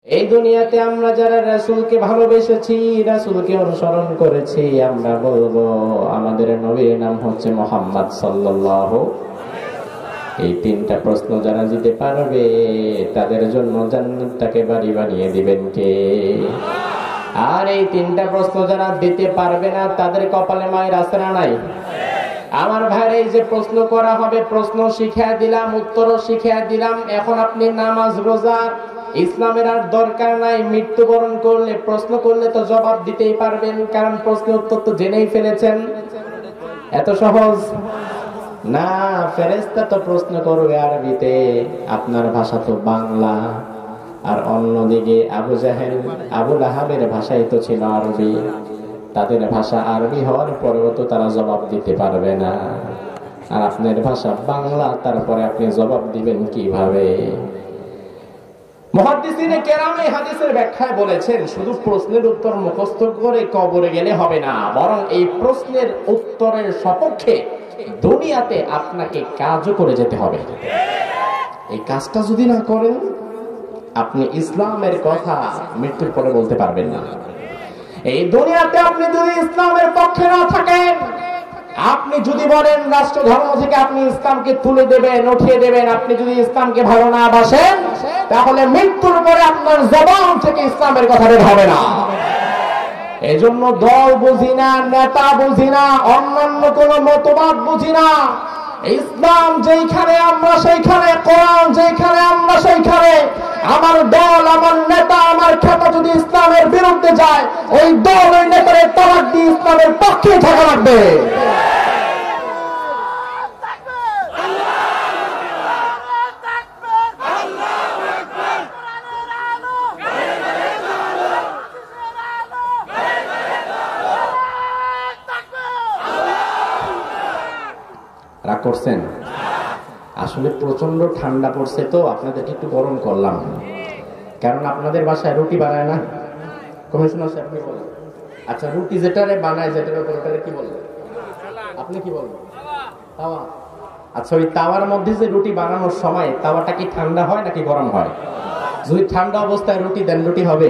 এই দুনিয়াতে আমরা যারা রাসূলকে ভালোবেসেছি, রাসূলকে অনুসরণ করেছি, আমরা বলবো আমাদের নবীর নাম হচ্ছে মুহাম্মদ সাল্লাল্লাহু। এই তিনটা প্রশ্ন যারা দিতে পারবে তাদের জন্য জান্নাতটাকে বাড়ি বানিয়ে দিবেন কে? আর এই তিনটা প্রশ্ন যারা দিতে পারবে না তাদের কপালে মায়ের আছে না নাই? আমার ভাইরা, এই যে প্রশ্ন করা হবে, প্রশ্ন শিখিয়ে দিলাম, উত্তরও শিখিয়ে দিলাম। এখন আপনি নামাজ রোজা ইসলামের আর দরকার নাই। মৃত্যুবরণ করলে প্রশ্ন করলে তো জবাব দিতেই পারবেন, কারণ প্রশ্ন উত্তর তো জেনেই ফেলেছেন। এত সহজ না। ফেরেশতা তো প্রশ্ন করবে আরবিতে, আপনার ভাষা তো বাংলা। আর অন্যদিকে আবু জাহেল আবু লাহাবের ভাষাই তো ছিল আরবি। তাদের ভাষা আরবি হওয়ার পরেও তো তারা জবাব দিতে পারবে না। আর আপনার ভাষা বাংলা, তারপরে আপনি জবাব দিবেন কিভাবে? মুহাদ্দিসিনে কেরাম এই হাদিসের ব্যাখ্যায় বলেছেন, শুধু প্রশ্নের উত্তর মুখস্থ করে কবরে গেলে হবে না, বরং এই প্রশ্নের উত্তরের সপক্ষে দুনিয়াতে আপনাকে কাজও করে যেতে হবে। এই কাজটা যদি না করেন, আপনি ইসলামের কথা মৃত্যুর পরে বলতে পারবেন না। এই দুনিয়াতে আপনি যদি ইসলামের পক্ষে না থাকেন, আপনি যদি বলেন রাষ্ট্র ধর্ম থেকে আপনি ইসলামকে তুলে দেবেন, উঠিয়ে দেবেন, আপনি যদি ইসলামকে ভালো না বাসেন, তাহলে মৃত্যুর পরে আপনার জবান থেকে ইসলামের কথা বের হবে না। এই জন্য দল বুঝি না, নেতা বুঝি না, অন্যান্য কোন মতবাদ বুঝি না। ইসলাম যেইখানে আমরা সেইখানে, কোরআন যেইখানে আমরা সেইখানে। আমার দল, আমার নেতা, আমার খেতা যদি ইসলামের বিরুদ্ধে যায়, ওই দল ওই নেতারে তালাক দিয়ে ইসলামের পক্ষে থাকা লাগবে। রাগ করছেন? আসলে প্রচন্ড ঠান্ডা পড়ছে তো আপনাদেরকে একটু গরম করলাম, কারণ আপনাদের বাসায় রুটি বানায় না? কমিশন আছে, আপনি বলেন। আচ্ছা, রুটি যেটারে বানায়, যেটার উপর, ওটারে কি বলবেন? আপনি কি বলবেন? তাওয়া। আচ্ছা, ওই তাওয়ার মধ্যে যে রুটি বানানোর সময় তাওয়াটা কি ঠান্ডা হয় নাকি গরম হয়? যদি ঠান্ডা অবস্থায় রুটি দেন, রুটি হবে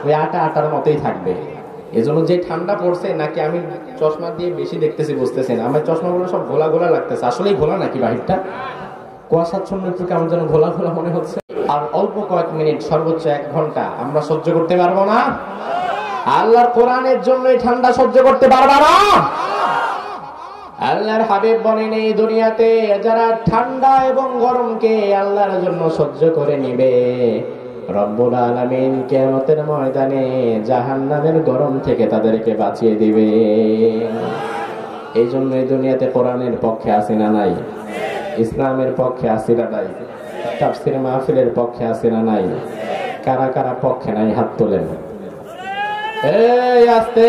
ওই আটার মতোই থাকবে। এজন্য যে ঠান্ডা পড়ছে, নাকি আমি চশমা দিয়ে বেশি দেখতেছি বুঝতেছেন, আমার চশমাগুলো সব ঘোলা ঘোলা লাগতেছে। আসলেই ঘোলা নাকি বাহিরটা? কুয়াশাচ্ছন্ন একটু কেমন যেন ঘোলা ঘোলা মনে হচ্ছে। আর অল্প কয়েক মিনিট, সর্বোচ্চ 1 ঘন্টা আমরা সহ্য করতে পারবো না? আল্লাহর কোরআনের জন্য এই ঠান্ডা সহ্য করতে পারবো না? আল্লাহর হাবিব বলেন, এই দুনিয়াতে যারা ঠান্ডা এবং গরমকে আল্লাহর জন্য সহ্য করে নিবে, রব্বুল আলামিন কিয়ামতের ময়দানে জাহান্নামের গরম থেকে তাদেরকে বাঁচিয়ে দিবে। এই জন্য এই দুনিয়াতে কোরআনের পক্ষে আছি না নাই? ইসলামের পক্ষে আছি না নাই? তাফসীর মাহফিলের পক্ষে আছি না নাই? কারা কারা পক্ষে নাই হাত তোলেন। এই আস্তে,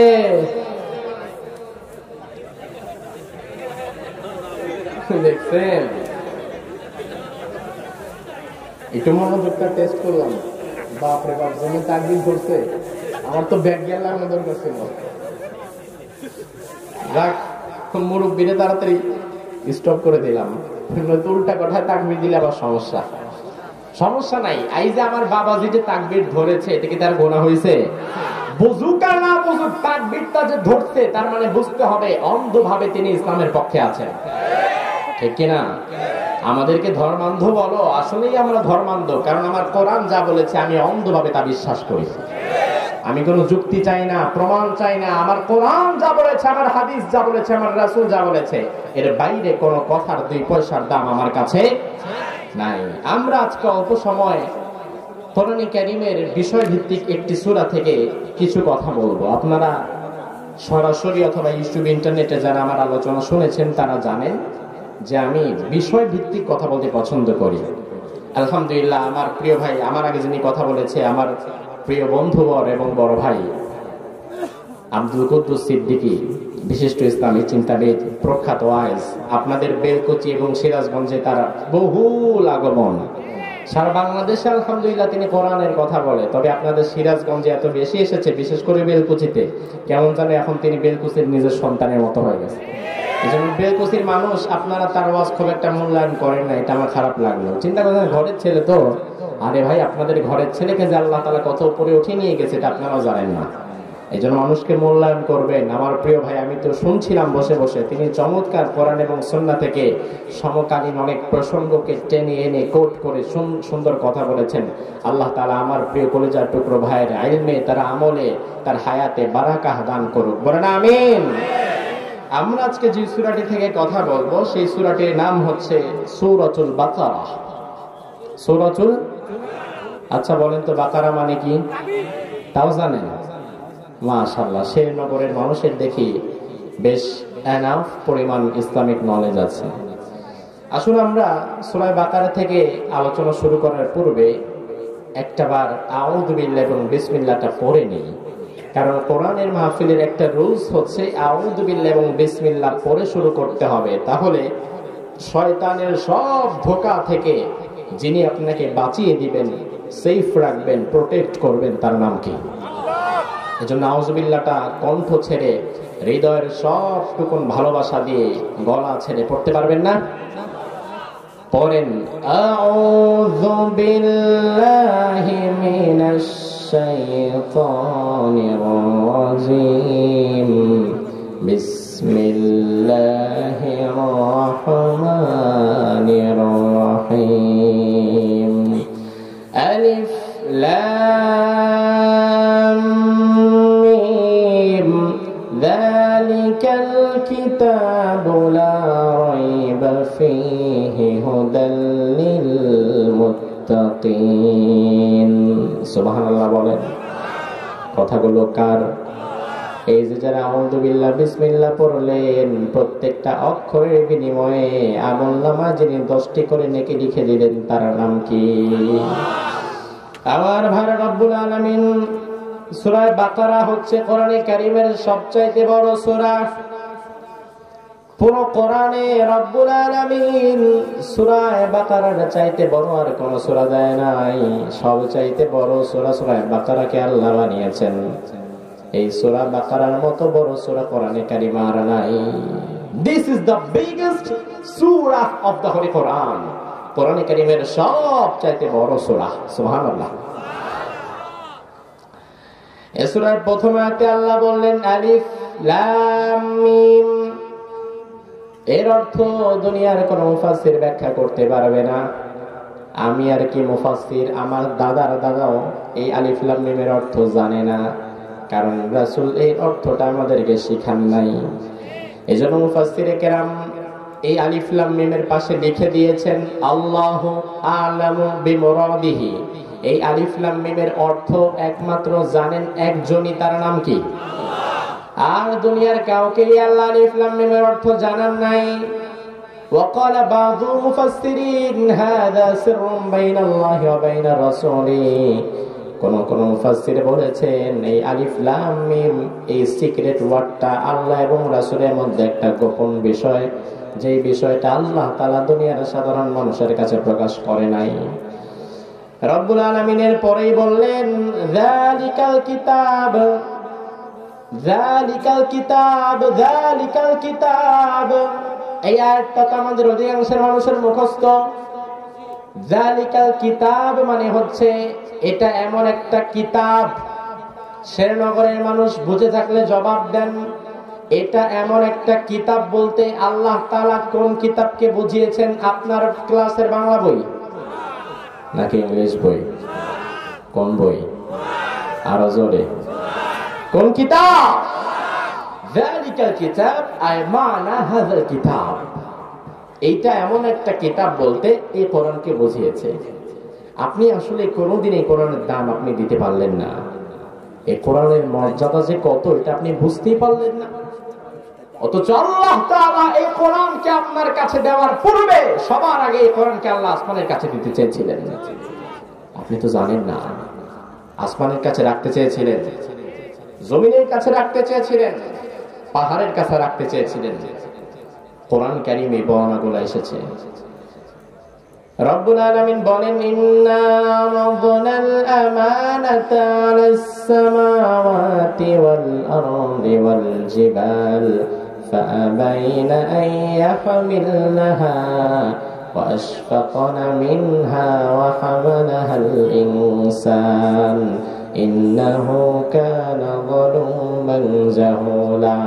দেখছেন? একটু মনোযোগটা টেস্ট করলাম। বাপরে বাপ, জমি তাকবীর করছে, আমার তো ব্যাগ গেল লাগানো দরকার ছিল। যাক, মুরব্বীরে তাড়াতাড়ি স্টপ করে দিলাম, উল্টা কথায় তাকবীর দিলে আবার সমস্যা। সমস্যা নাই, এই যে আমার বাবা যে তাকবীর ধরেছে, এটা কি তার গোনা হয়েছে? বুঝুক আর না বুঝুক, তাকবীরটা যে ধরছে তার মানে বুঝতে হবে অন্ধভাবে তিনি ইসলামের পক্ষে আছেন, ঠিক কিনা? আমাদেরকে ধর্মান্ধ বলো, আসলেই আমরা ধর্মান্ধ, কারণ আমার কোরআন যা বলেছে আমি অন্ধভাবে তা বিশ্বাস করি। আমি কোনো যুক্তি চাই না, প্রমাণ চাই না। আমার কোরআন যা বলেছে, আমার হাদিস যা বলেছে, আমার রাসূল যা বলেছে, এর বাইরে কোনো কথার 2 পয়সার দাম আমার কাছে নাই। আমরা আজকে অল্প সময় কোরআন কারীমের বিষয় ভিত্তিক একটি সূরা থেকে কিছু কথা বলবো। আপনারা সরাসরি অথবা ইউটিউব, ইন্টারনেটে যারা আমার আলোচনা শুনেছেন তারা জানেন যে আমি বিষয় ভিত্তিক কথা বলতে পছন্দ করি। আলহামদুলিল্লাহ, আমার প্রিয় ভাই, আমার আগে যিনি কথা বলেছে, আমার প্রিয় বন্ধুবর এবং বড় ভাই আব্দুল কুদ্দুস সিদ্দিকী, বিশিষ্ট ইসলামী চিন্তাবিদ, প্রখ্যাত ওয়াইজ, আপনাদের বেলকুচি এবং সিরাজগঞ্জে তার বহুল আগমন। সারা বাংলাদেশে আলহামদুলিল্লাহ তিনি কোরআনের কথা বলে, তবে আপনাদের সিরাজগঞ্জে এত বেশি এসেছে, বিশেষ করে বেলকুচিতে, কেমন জানে এখন তিনি বেলকুচির নিজের সন্তানের মতো হয়ে গেছে। এই জন্য বেলকুচির মানুষ আপনারা তার ওয়াজ খুব একটা মূল্যায়ন করেন না, এটা আমার খারাপ লাগলো। চিন্তা করেন, ঘরের ছেলে তো আরে ভাই, আপনাদের ঘরের ছেলেকে যে আল্লাহ তাআলা কত উপরে উঠিয়ে নিয়ে গেছে এটা আপনারাও জানেন না। এই জন্য মানুষকে মূল্যায়ন করবেন। আমার প্রিয় ভাই, আমি তো শুনছিলাম বসে বসে, তিনি চমৎকার কোরআন এবং সুন্নাহ থেকে সমকালীন অনেক প্রসঙ্গকে টেনে এনে কোট করে সুন্দর কথা বলেছেন। আল্লাহ তাআলা আমার প্রিয় কলিজার টুকরো ভাইয়ের ইলমে, তার আমলে, তার হায়াতে বারাকাহ দান করুক, বলেন আমিন। আমরা আজকে যে সূরাটি থেকে কথা বলবো সেই সূরাটির নাম হচ্ছে সূরাতুল বাকারা। সূরাতুল, আচ্ছা বলেন তো বাকারা মানে কি? তাও জানেন? মাশাআল্লাহ, শেরনগরের মানুষের দেখি বেশ এনাফ পরিমাণ ইসলামিক নলেজ আছে। আসুন আমরা সূরা বাকারা থেকে আলোচনা শুরু করার পূর্বে একটাবার আউযু বিল্লাহি এবং বিসমিল্লাহটা পড়ে নিই। কারণ কোরআনের মাহফিলের একটা রুলস হচ্ছে আউযু বিল্লাহি এবং বিসমিল্লাহ পড়ে শুরু করতে হবে। তাহলে শয়তানের সব ধোঁকা থেকে যিনি আপনাকে বাঁচিয়ে দিবেন, সেফ রাখবেন, প্রোটেক্ট করবেন, তার নাম কি? এজন্য আউযু বিল্লাহটা কণ্ঠ ছেড়ে, হৃদয়ের সবটুকুন ভালোবাসা দিয়ে গলা ছেড়ে পড়তে পারবেন না? পড়েন, আউযু বিল্লাহি মিনাশ শাইতানির রাজিম, বিসমিল্লাহির রহমানির রহিম, আলিফ লাম মিম, যালিকাল কিতাবু লা রাইবা ফীহি হুদাল লিল মুত্তাকিন। সুবহানাল্লাহ বলেন। কথাগুলো কার? এই যে যারা আউযু বিল্লাহ বিসমিল্লাহ পড়লেন, প্রত্যেকটা অক্ষরের বিনিময়ে আমলনামা যিনি 10টি করে নেকি লিখে দিলেন, তার নাম কি? আমার ভাই রব্বুল আলামিন, সূরা বাকারা হচ্ছে কোরআনে কারীমের সবচাইতে বড় সূরা। পুরো কোরআনে রব্বুল আলামিন সূরা বাকারার চাইতে বড় আর কোন সূরা দেয় নাই। সবচাইতে বড় সূরা সূরা বাকারাকে আল্লাহ বানিয়েছেন। এই সূরা বাকারার মতো বড় সূরা কোরআনে কারীমে আর নাই। This is the biggest surah of the Holy Quran. কোরআনে কারীমের সবচাইতে বড় সূরা। সুবহানাল্লাহ। এই সূরার প্রথম আয়াতে আল্লাহ বললেন আলিফ লাম মিম। এর অর্থ দুনিয়ার কোন মুফাসসির ব্যাখ্যা করতে পারবে না। আমি আর কি মুফাসসির, আমার দাদার দাদাও এই আলিফ লাম মিমের অর্থ জানে না, কারণ রাসূল এই অর্থটা আমাদেরকে শিখান নাই। এজন্য মুফাসসিরে কেরাম এই আলিফ লাম মিমের পাশে লিখে দিয়েছেন আল্লাহু আ'লামু বিমুরাদিহি। এই আলিফ লাম মিমের অর্থ একমাত্র জানেন একজনই, তার নাম কি? আর দুনিয়ার কাউকে আল্লাহ আলিফ লাম মিমের অর্থ জানান নাই। وقال بعض المفسرين هذا سر بين الله وبين رسوله। কোন কোন মুফাসসির বলেছেন এই আলিফ লাম মিম, এই সিক্রেট ওয়ার্ডটা আল্লাহ এবং রাসূলের মধ্যে একটা গোপন বিষয়, যে বিষয়টা আল্লাহ তাআলা দুনিয়ার সাধারণ মানুষের কাছে প্রকাশ করে নাই। রব্বুল আলামিনের পরেই বললেন যালিকাল কিতাব, যালিকাল কিতাব, যালিকাল কিতাব। এই আয়াতটা তো আমাদের অধিকাংশের মানুষের মুখস্থ। যালিকাল কিতাব মানে হচ্ছে এটা এমন একটা কিতাব। শেরনগরের মানুষ বুঝে থাকলে জবাব দেন। এটা এমন একটা কিতাব বলতে আল্লাহ তাআলা কোন কিতাবকে বুঝিয়েছেন? আপনার ক্লাসের বাংলা বই নাকি ইংলিশ বই? কোন বই? আরো জোরে, কোন কিতাব? যালিকাল কিতাব আয় মানা হাযাল কিতাব। এইটা এমন একটা কিতাব বলতে এই কোরআনকে বুঝিয়েছে। আপনি আসলে কোনোদিন এই কোরআনের দাম আপনি দিতে পারলেন না। এই কোরআনের মর্যাদা যে কত এটা আপনি বুঝতেই পারলেন না। অথচ আল্লাহ তাআলা এই কোরআনকে আপনার কাছে দেওয়ার পূর্বে সবার আগে এই কোরআনকে আল্লাহ আসমানের কাছে দিতে চেয়েছিলেন। আপনি তো জানেন না। আসমানের কাছে রাখতে চেয়েছিলেন, জমিনের কাছে রাখতে চেয়েছিলেন, পাহাড়ের কাছে রাখতে চেয়েছিলেন। কোরআন কারীমে বর্ণনাগুলো এসেছে। রব্বুল আলামিন বলেন ইন্না রাবনাল আমানাতা আলাস সামাওয়াতি ওয়াল আরদি ওয়াল জিবাল ফাআবাইনা আন ইয়াহমিলনাহা وأشفقن منها وحملها الإنسان إنه كان ظلوما جهولا।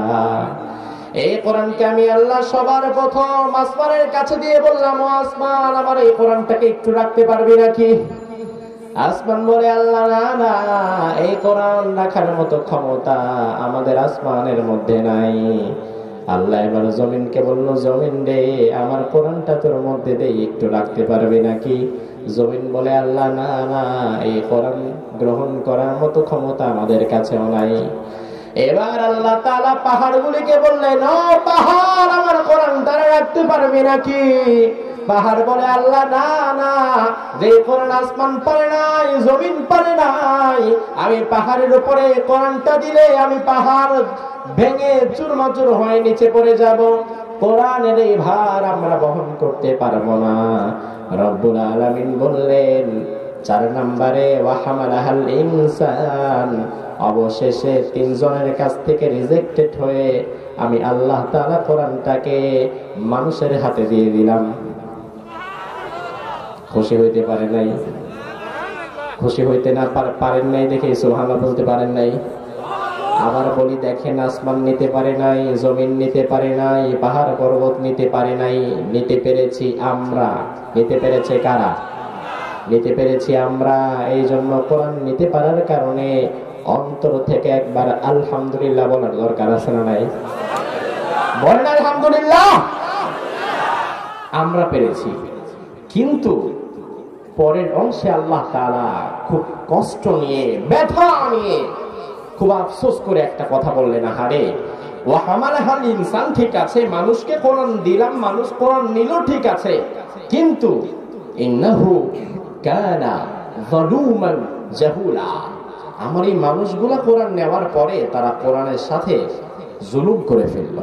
এই কোরআনকে আমি আল্লাহ সবার প্রথম আসমানের কাছে দিয়ে বললাম, ও আসমান, আমার এই কোরআনটাকে একটু রাখতে পারবি নাকি? আসমান বলে, আল্লাহ না না, এই কোরআন রাখার মতো ক্ষমতা আমাদের আসমানের মধ্যে নাই। আল্লাহ এবার জমিনকে বলল, জমিন রে, আমার কোরআনটা তোর মধ্যে দে, একটু রাখতে পারবি নাকি? জমিন বলে, আল্লাহ না না, এই কোরআন গ্রহণ করার মতো ক্ষমতা আমাদের কাছেও নাই। এবার আল্লাহ তাআলা পাহাড়গুলিকে বললেন, ও পাহাড়, আমার কোরআনটা রাখতে পারবি নাকি? পাহাড় বলে, আল্লাহ না না, যে কোরআন আসমান পারে নাই, জমিন পারে নাই, আমি পাহাড়ের উপরে কোরআনটা দিলে আমি পাহাড় ভেঙে চুরমাচুর হয়ে নিচে পড়ে যাব। কোরআনের এই ভার আমরা বহন করতে পারবো না। রব্বুল আলামিন বললেন 4 নম্বরে, ওয়াহামালাহাল ইনসান, অবশেষে 3 জনের কাছ থেকে রিজেক্টেড হয়ে আমি আল্লাহ তাআলা কোরআনটাকে মানুষের হাতে দিয়ে দিলাম। খুশি হইতে পারে নাই? খুশি হইতে না পারেন নাই দেখে সুবহানাল্লাহ বলতে পারেন নাই? আবার বলি, দেখেন, আসমান নিতে পারে নাই, জমিন নিতে পারে নাই, পাহাড় পর্বত নিতে পারে নাই, নিতে পেরেছি আমরা। নিতে পেরেছে কারা? নিতে পেরেছি আমরা। এই জন্য কোরআন নিতে পারার কারণে অন্তর থেকে একবার আলহামদুলিল্লাহ বলার দরকার আছে না নাই? বলেন আলহামদুলিল্লাহ। আমরা পেরেছি, কিন্তু পরের অংশে আল্লাহ তাআলা খুব কষ্ট নিয়ে, ব্যথা নিয়ে, খুব আফসোস করে একটা কথা বললেন, আহারে, ওয়া হামালাহাল ইনসান, ঠিক আছে, মানুষকে কোরআন দিলাম, মানুষ কোরআন নিল, ঠিক আছে, কিন্তু ইন্নাহু কানা যালুমান জাহুলা, আমার এই মানুষগুলা কোরআন নেওয়ার পরে তারা কোরআনের সাথে জুলুম করে ফেলল,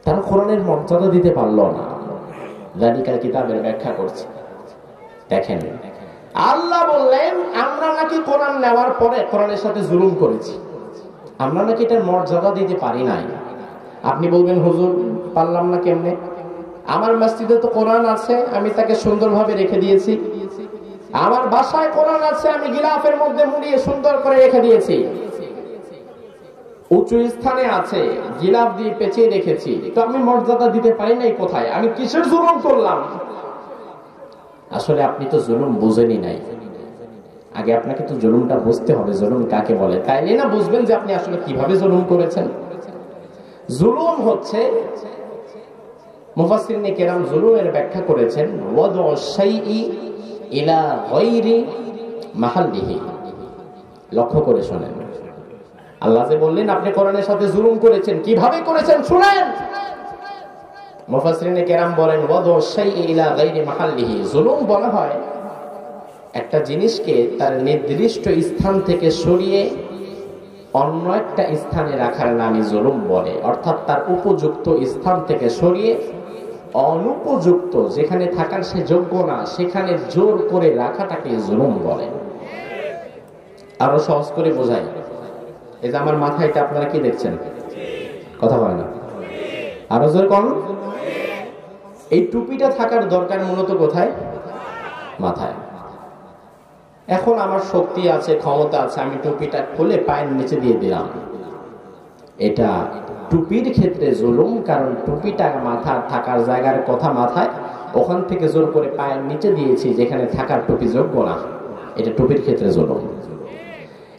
তারা কোরআনের মর্যাদা দিতে পারল না। জালিকাল কিতাবের ব্যাখ্যা করছে, দেখেন, আল্লাহ বললেন, আমরা নাকি কোরআন নেওয়ার পরে কোরআনের সাথে জুলুম করেছি, আমরা নাকি এটার মর্যাদা দিতে পারি নাই। আপনি বলবেন, হুজুর, পারলাম না কেমনে? আমার মসজিদে তো কোরআন আছে, আমি তাকে সুন্দরভাবে রেখে দিয়েছি। আমার বাসায় কোরআন আছে, আমি গিলাফের মধ্যে মুড়িয়ে সুন্দর করে রেখে দিয়েছি। উঁচু স্থানে আছে, গিলাফ দিয়ে পেঁচিয়ে রেখেছি, তো আমি মর্যাদা দিতে পারি নাই কোথায়? আমি কিসের জুলুম করলাম? আসলে আপনি তো জুলুম বুঝেনি নাই। আগে আপনাকে তো জুলুমটা বুঝতে হবে, জুলুম কাকে বলে, তাইলে না বুঝবেন যে আপনি আসলে কিভাবে জুলুম করেছেন। জুলুম হচ্ছে, মুফাসসিরিনে কেরাম জুলুমের ব্যাখ্যা করেছেন, ওয়াদউ শাইই ইলা গায়রি মাহাল্লিহি। লক্ষ্য করে শুনেন, আল্লাহ যে বললেন আপনি কোরআনের সাথে জুলুম করেছেন, কিভাবে করেছেন শুনেন। মুফাসসিরিনে কেরাম বলেন, ওয়াদউ শাইই ইলা গায়রি মাহাল্লিহি, জুলুম বলা হয় একটা জিনিসকে তার নির্দিষ্ট স্থান থেকে সরিয়ে অন্য একটা স্থানে রাখার নামই জুলুম বলে। অর্থাৎ তার উপযুক্ত স্থান থেকে সরিয়ে অনুপযুক্ত, যেখানে থাকার সে যোগ্য না, সেখানে জোর করে রাখাটাকে জুলুম বলে। আরো সহজ করে বোঝাই, এই যে আমার মাথায়, এটা আপনারা কি দেখছেন? কথা হয় না, আরো জোর কোন? এই টুপিটা থাকার দরকার মূলত কোথায়? মাথায়। এখন আমার শক্তি আছে, ক্ষমতা আছে, আমি টুপিটা খুলে পায়ের নিচে দিয়ে দিলাম, এটা টুপির ক্ষেত্রে জুলুম, কারণ টুপিটা মাথা থাকার জায়গার কথা মাথায়, ওখান থেকে জোর করে পায়ের নিচে দিয়েছি যেখানে থাকার টুপি যোগ্য না, এটা টুপির ক্ষেত্রে জুলুম।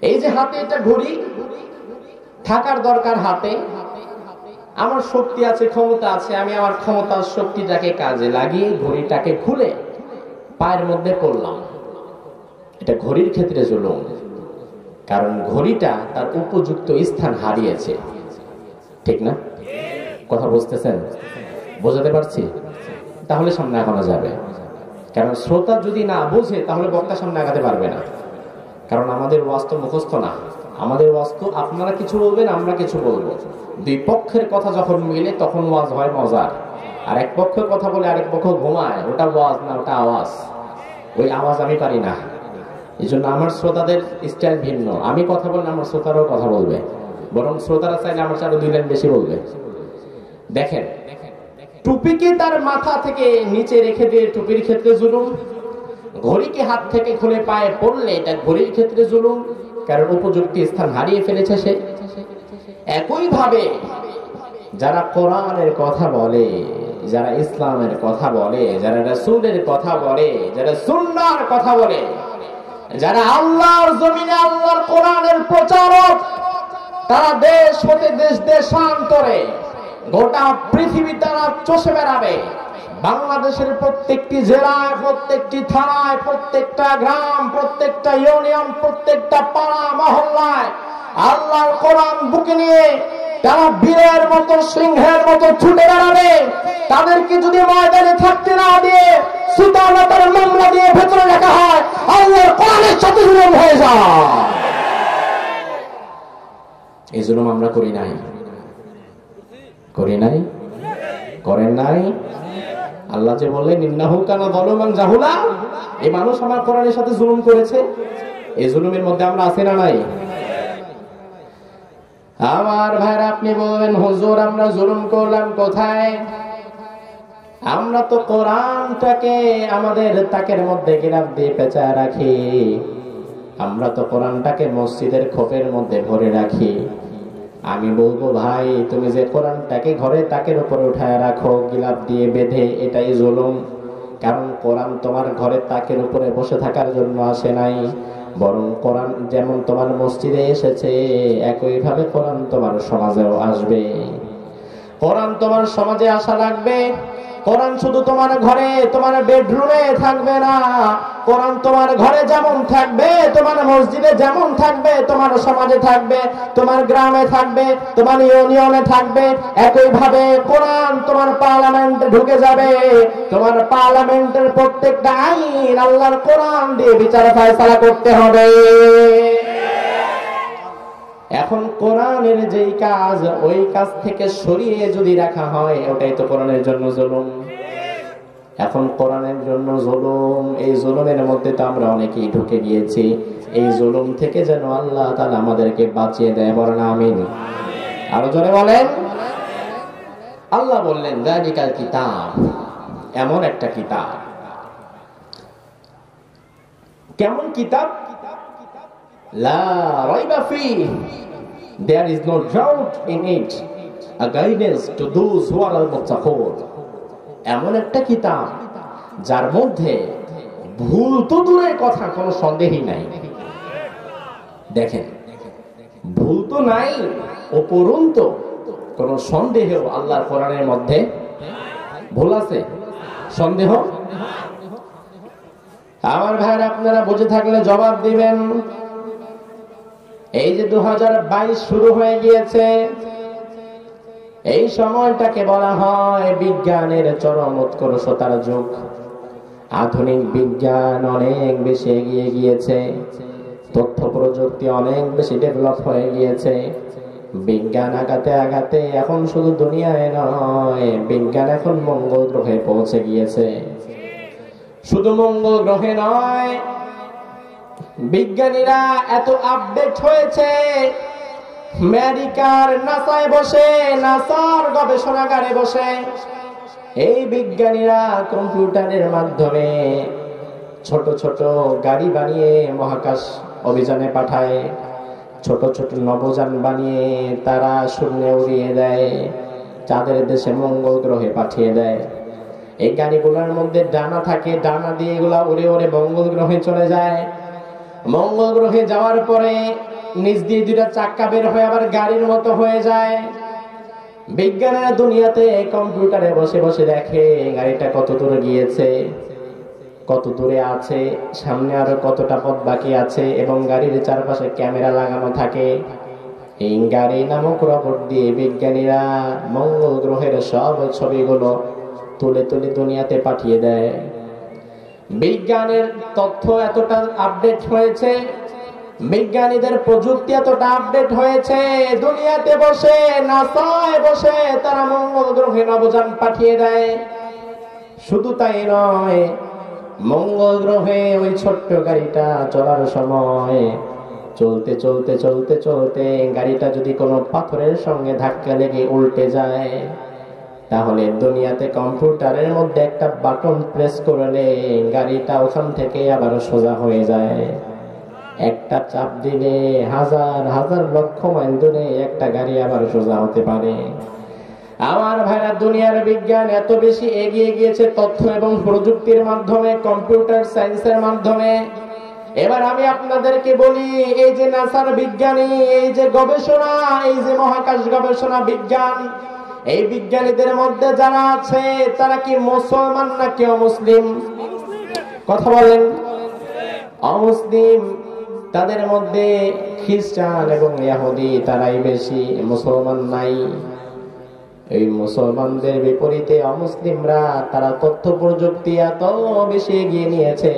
এই যে হাতে এটা ঘড়ি, থাকার দরকার হাতে, আমার শক্তি আছে, ক্ষমতা আছে, আমি আমার ক্ষমতার শক্তিটাকে কাজে লাগিয়ে ঘড়িটাকে খুলে পায়ের মধ্যে পড়লাম, এটা ঘড়ির ক্ষেত্রে জুলুম, কারণ ঘড়িটা তার উপযুক্ত স্থান হারিয়েছে। ঠিক না? কথা বুঝতেছেন? বোঝাতে পারছি? তাহলে সামনে আগানো যাবে। কারণ শ্রোতা যদি না বোঝে তাহলে বক্তা সামনে আগাতে পারবে না। কারণ আমাদের ওয়াজ তো মুখস্থ না, আমাদের ওয়াজ তো আপনারা কিছু বলবেন, আমরা কিছু বলবো, দুই পক্ষের কথা যখন মিলে তখন ওয়াজ হয় মজার। আর এক পক্ষের কথা বলে আরেক পক্ষ ঘুমায়, ওটা ওয়াজ না, ওটা আওয়াজ। ওই আওয়াজ আমি পারি না, এই জন্য আমার শ্রোতাদের স্টাইল ভিন্ন। আমি কথা বললে আমার শ্রোতারাও কথা বলবে, বরং শ্রোতারা চাইলে আমার চারো 2 লাইন বেশি বলবে। দেখেন, টুপিকে তার মাথা থেকে নিচে রেখে দিয়ে টুপির ক্ষেত্রে জুলুম, ঘড়িকে হাত থেকে খুলে পায়ে পড়লে এটা ঘড়ির ক্ষেত্রে জুলুম, কারণ উপযুক্ত স্থান হারিয়ে ফেলেছে সে। একই ভাবে যারা কোরআনের কথা বলে, যারা ইসলামের কথা বলে, যারা রাসূলের কথা বলে, যারা সুন্নাহর কথা বলে, যারা আল্লাহর জমিনে আল্লাহর কোরআনের প্রচারক, তারা দেশ হতে দেশ দেশান্তরে গোটা পৃথিবী তারা চষে বেড়াবে। বাংলাদেশের প্রত্যেকটি জেলায়, প্রত্যেকটি থানায়, প্রত্যেকটা গ্রাম, প্রত্যেকটা ইউনিয়ন, প্রত্যেকটা পাড়া মহল্লায় আল্লাহর কোরআন বুকে নিয়ে তারা বীরের মতো, সিংহের মতো ছুটে বেড়াবে। তাদেরকে যদি ময়দানে থাকতে না দিয়ে সুতার মামলা দিয়ে ভেতরে রাখা হয়, আল্লাহর কোরআনের সাথে জুলুম হয়ে যায়। এই জুলুম আমরা করি নাই, করি নাই, করেন নাই। আল্লাহ যে বললেন ইন্নাহু কানা যালুমান জাহুলা, এই মানুষ আমার কোরআনের সাথে জুলুম করেছে। এই জুলুমের মধ্যে আমরা আছি না নাই? আমার ভাইরা, আপনি বলবেন হুজুর আমরা জুলুম করলাম কোথায়? আমরা তো কোরআনটাকে আমাদের তাকের মধ্যে গিলাফ দিয়ে পেঁচায় রাখি। আমরা তো কোরআনটাকে মসজিদের খোপের মধ্যে ভরে রাখি। আমি বলবো ভাই, তুমি যে কোরআনটাকে ঘরে তাকের উপরে উঠায় রাখো গিলাফ দিয়ে বেঁধে, এটাই জুলুম। কারণ কোরআন তোমার ঘরে তাকের উপরে বসে থাকার জন্য আসে নাই, বরং কোরআন যেমন তোমার মসজিদে এসেছে একই ভাবে কোরআন তোমার সমাজেও আসবে। কোরআন তোমার সমাজে আসা লাগবে। কোরআন শুধু তোমার ঘরে, তোমার বেডরুমে থাকবে না। কোরআন তোমার ঘরে যেমন থাকবে, তোমার মসজিদে যেমন থাকবে, তোমার সমাজে থাকবে, তোমার গ্রামে থাকবে, তোমার ইউনিয়নে থাকবে। একই ভাবে কোরআন তোমার পার্লামেন্টে ঢুকে যাবে। তোমার পার্লামেন্টের প্রত্যেকটা আইন আল্লাহর কোরআন দিয়ে বিচার ফায়সালা করতে হবে। এখন কোরআনের যেই কাজ, ওই কাজ থেকে সরিয়ে যদি রাখা হয়, ওটাই তো কোরআনের জন্য জুলুম। এখন কোরআনের জন্য জুলুম, এই জুলুমের মধ্যে তো আমরা অনেকেই ঢুকে গিয়েছি। এই জুলুম থেকে যেন আল্লাহ তাআলা আমাদেরকে বাঁচিয়ে দেয়, বলেন আমিন। আরো জোরে বলেন। আল্লাহ বললেন যালিকাল কিতাব, এমন একটা কিতাব। কেমন কিতাব? লা রাইবা ফীহি, there is no doubt in it, a guidance to those who are al-muttaqun। এমন একটা কিতাব যার মধ্যে ভুল তো দূরের কথা, কোনো সন্দেহই নাই। দেখেন, ভুল তো নাই, উপরন্তু কোন সন্দেহ আল্লাহর কোরআনের মধ্যে ভুল আছে, সন্দেহ। আমার ভাইরা, আপনারা বুঝে থাকলে জবাব দিবেন। এই যে 2022 শুরু হয়ে গিয়েছে, এই সময়টাকে বলা হয় বিজ্ঞানের চরম উৎকর্ষতার যুগ। আধুনিক বিজ্ঞান অনেক বেশি এগিয়ে গিয়েছে, তথ্য প্রযুক্তি অনেক বেশি ডেভেলপ হয়ে গিয়েছে। বিজ্ঞান আগাতে আগাতে এখন শুধু দুনিয়ায় নয়, বিজ্ঞান এখন মঙ্গল গ্রহে পৌঁছে গিয়েছে। শুধু মঙ্গল গ্রহে নয়, বিজ্ঞানীরা এত আপডেট হয়েছে, আমেরিকার নাসায় বসে, নাসার গবেষণাগারে বসে এই বিজ্ঞানীরা কম্পিউটারের মাধ্যমে ছোট ছোট গাড়ি বানিয়ে মহাকাশ অভিযানে পাঠায়, ছোট ছোট নভোযান বানিয়ে তারা শূন্যে উড়িয়ে দেয়, চাঁদের দেশে মঙ্গল গ্রহে পাঠিয়ে দেয়। এই গাড়িগুলোর মধ্যে ডানা থাকে, ডানা দিয়ে এগুলা উড়ে উড়ে মঙ্গল গ্রহে চলে যায়। মঙ্গল গ্রহে যাওয়ার পরে নিচ দিয়ে দুইটা চাক্কা বের হয়ে আবার গাড়ির মতো হয়ে যায়। বিজ্ঞানীরা দুনিয়াতে কম্পিউটারে বসে বসে দেখে গাড়িটা কত দূরে গিয়েছে, কত দূরে আছে, সামনে আরো কতটা পথ বাকি আছে, এবং গাড়ির চারপাশে ক্যামেরা লাগানো থাকে। এই গাড়ি নামক রোবট দিয়ে বিজ্ঞানীরা মঙ্গল গ্রহের সব ছবিগুলো তুলে তুলে দুনিয়াতে পাঠিয়ে দেয়। বিজ্ঞানের তথ্য এতটা আপডেট হয়েছে, বিজ্ঞানীদের প্রযুক্তি এতটা আপডেট হয়েছে, দুনিয়াতে বসে নাসায় বসে তারা মঙ্গল গ্রহে নভোযান পাঠিয়ে দেয়। শুধু তাই নয়, মঙ্গল গ্রহে ওই ছোট্ট গাড়িটা চলার সময় চলতে চলতে চলতে চলতে গাড়িটা যদি কোনো পাথরের সঙ্গে ধাক্কা লেগে উল্টে যায়, তাহলে দুনিয়াতে কম্পিউটারের মধ্যে একটা বাটন প্রেস করলে গাড়িটা ওখান থেকে আবার সোজা হয়ে যায়। একটা চাপ দিলে হাজার হাজার লক্ষ মাইল দূরে একটা গাড়ি আবার সোজা হতে পারে। আমার ভাইরা, দুনিয়ার বিজ্ঞান এত বেশি এগিয়ে গিয়েছে তথ্য এবং প্রযুক্তির মাধ্যমে, কম্পিউটার সায়েন্সের মাধ্যমে। এবার আমি আপনাদেরকে বলি, এই যে নাসার বিজ্ঞানী, এই যে গবেষণা, এই যে মহাকাশ গবেষণা বিজ্ঞান, এই বিজ্ঞানীদের মধ্যে যারা আছে তারা কি মুসলমান নাকি অমুসলিম? কথা বলেন। অমুসলিম। তাদের মধ্যে খ্রিস্টান এবং ইহুদি তারাই বেশি, মুসলমান নাই। এই মুসলমানদের বিপরীতে অমুসলিমরা, তারা তথ্য প্রযুক্তি এত বেশি এগিয়ে নিয়েছে,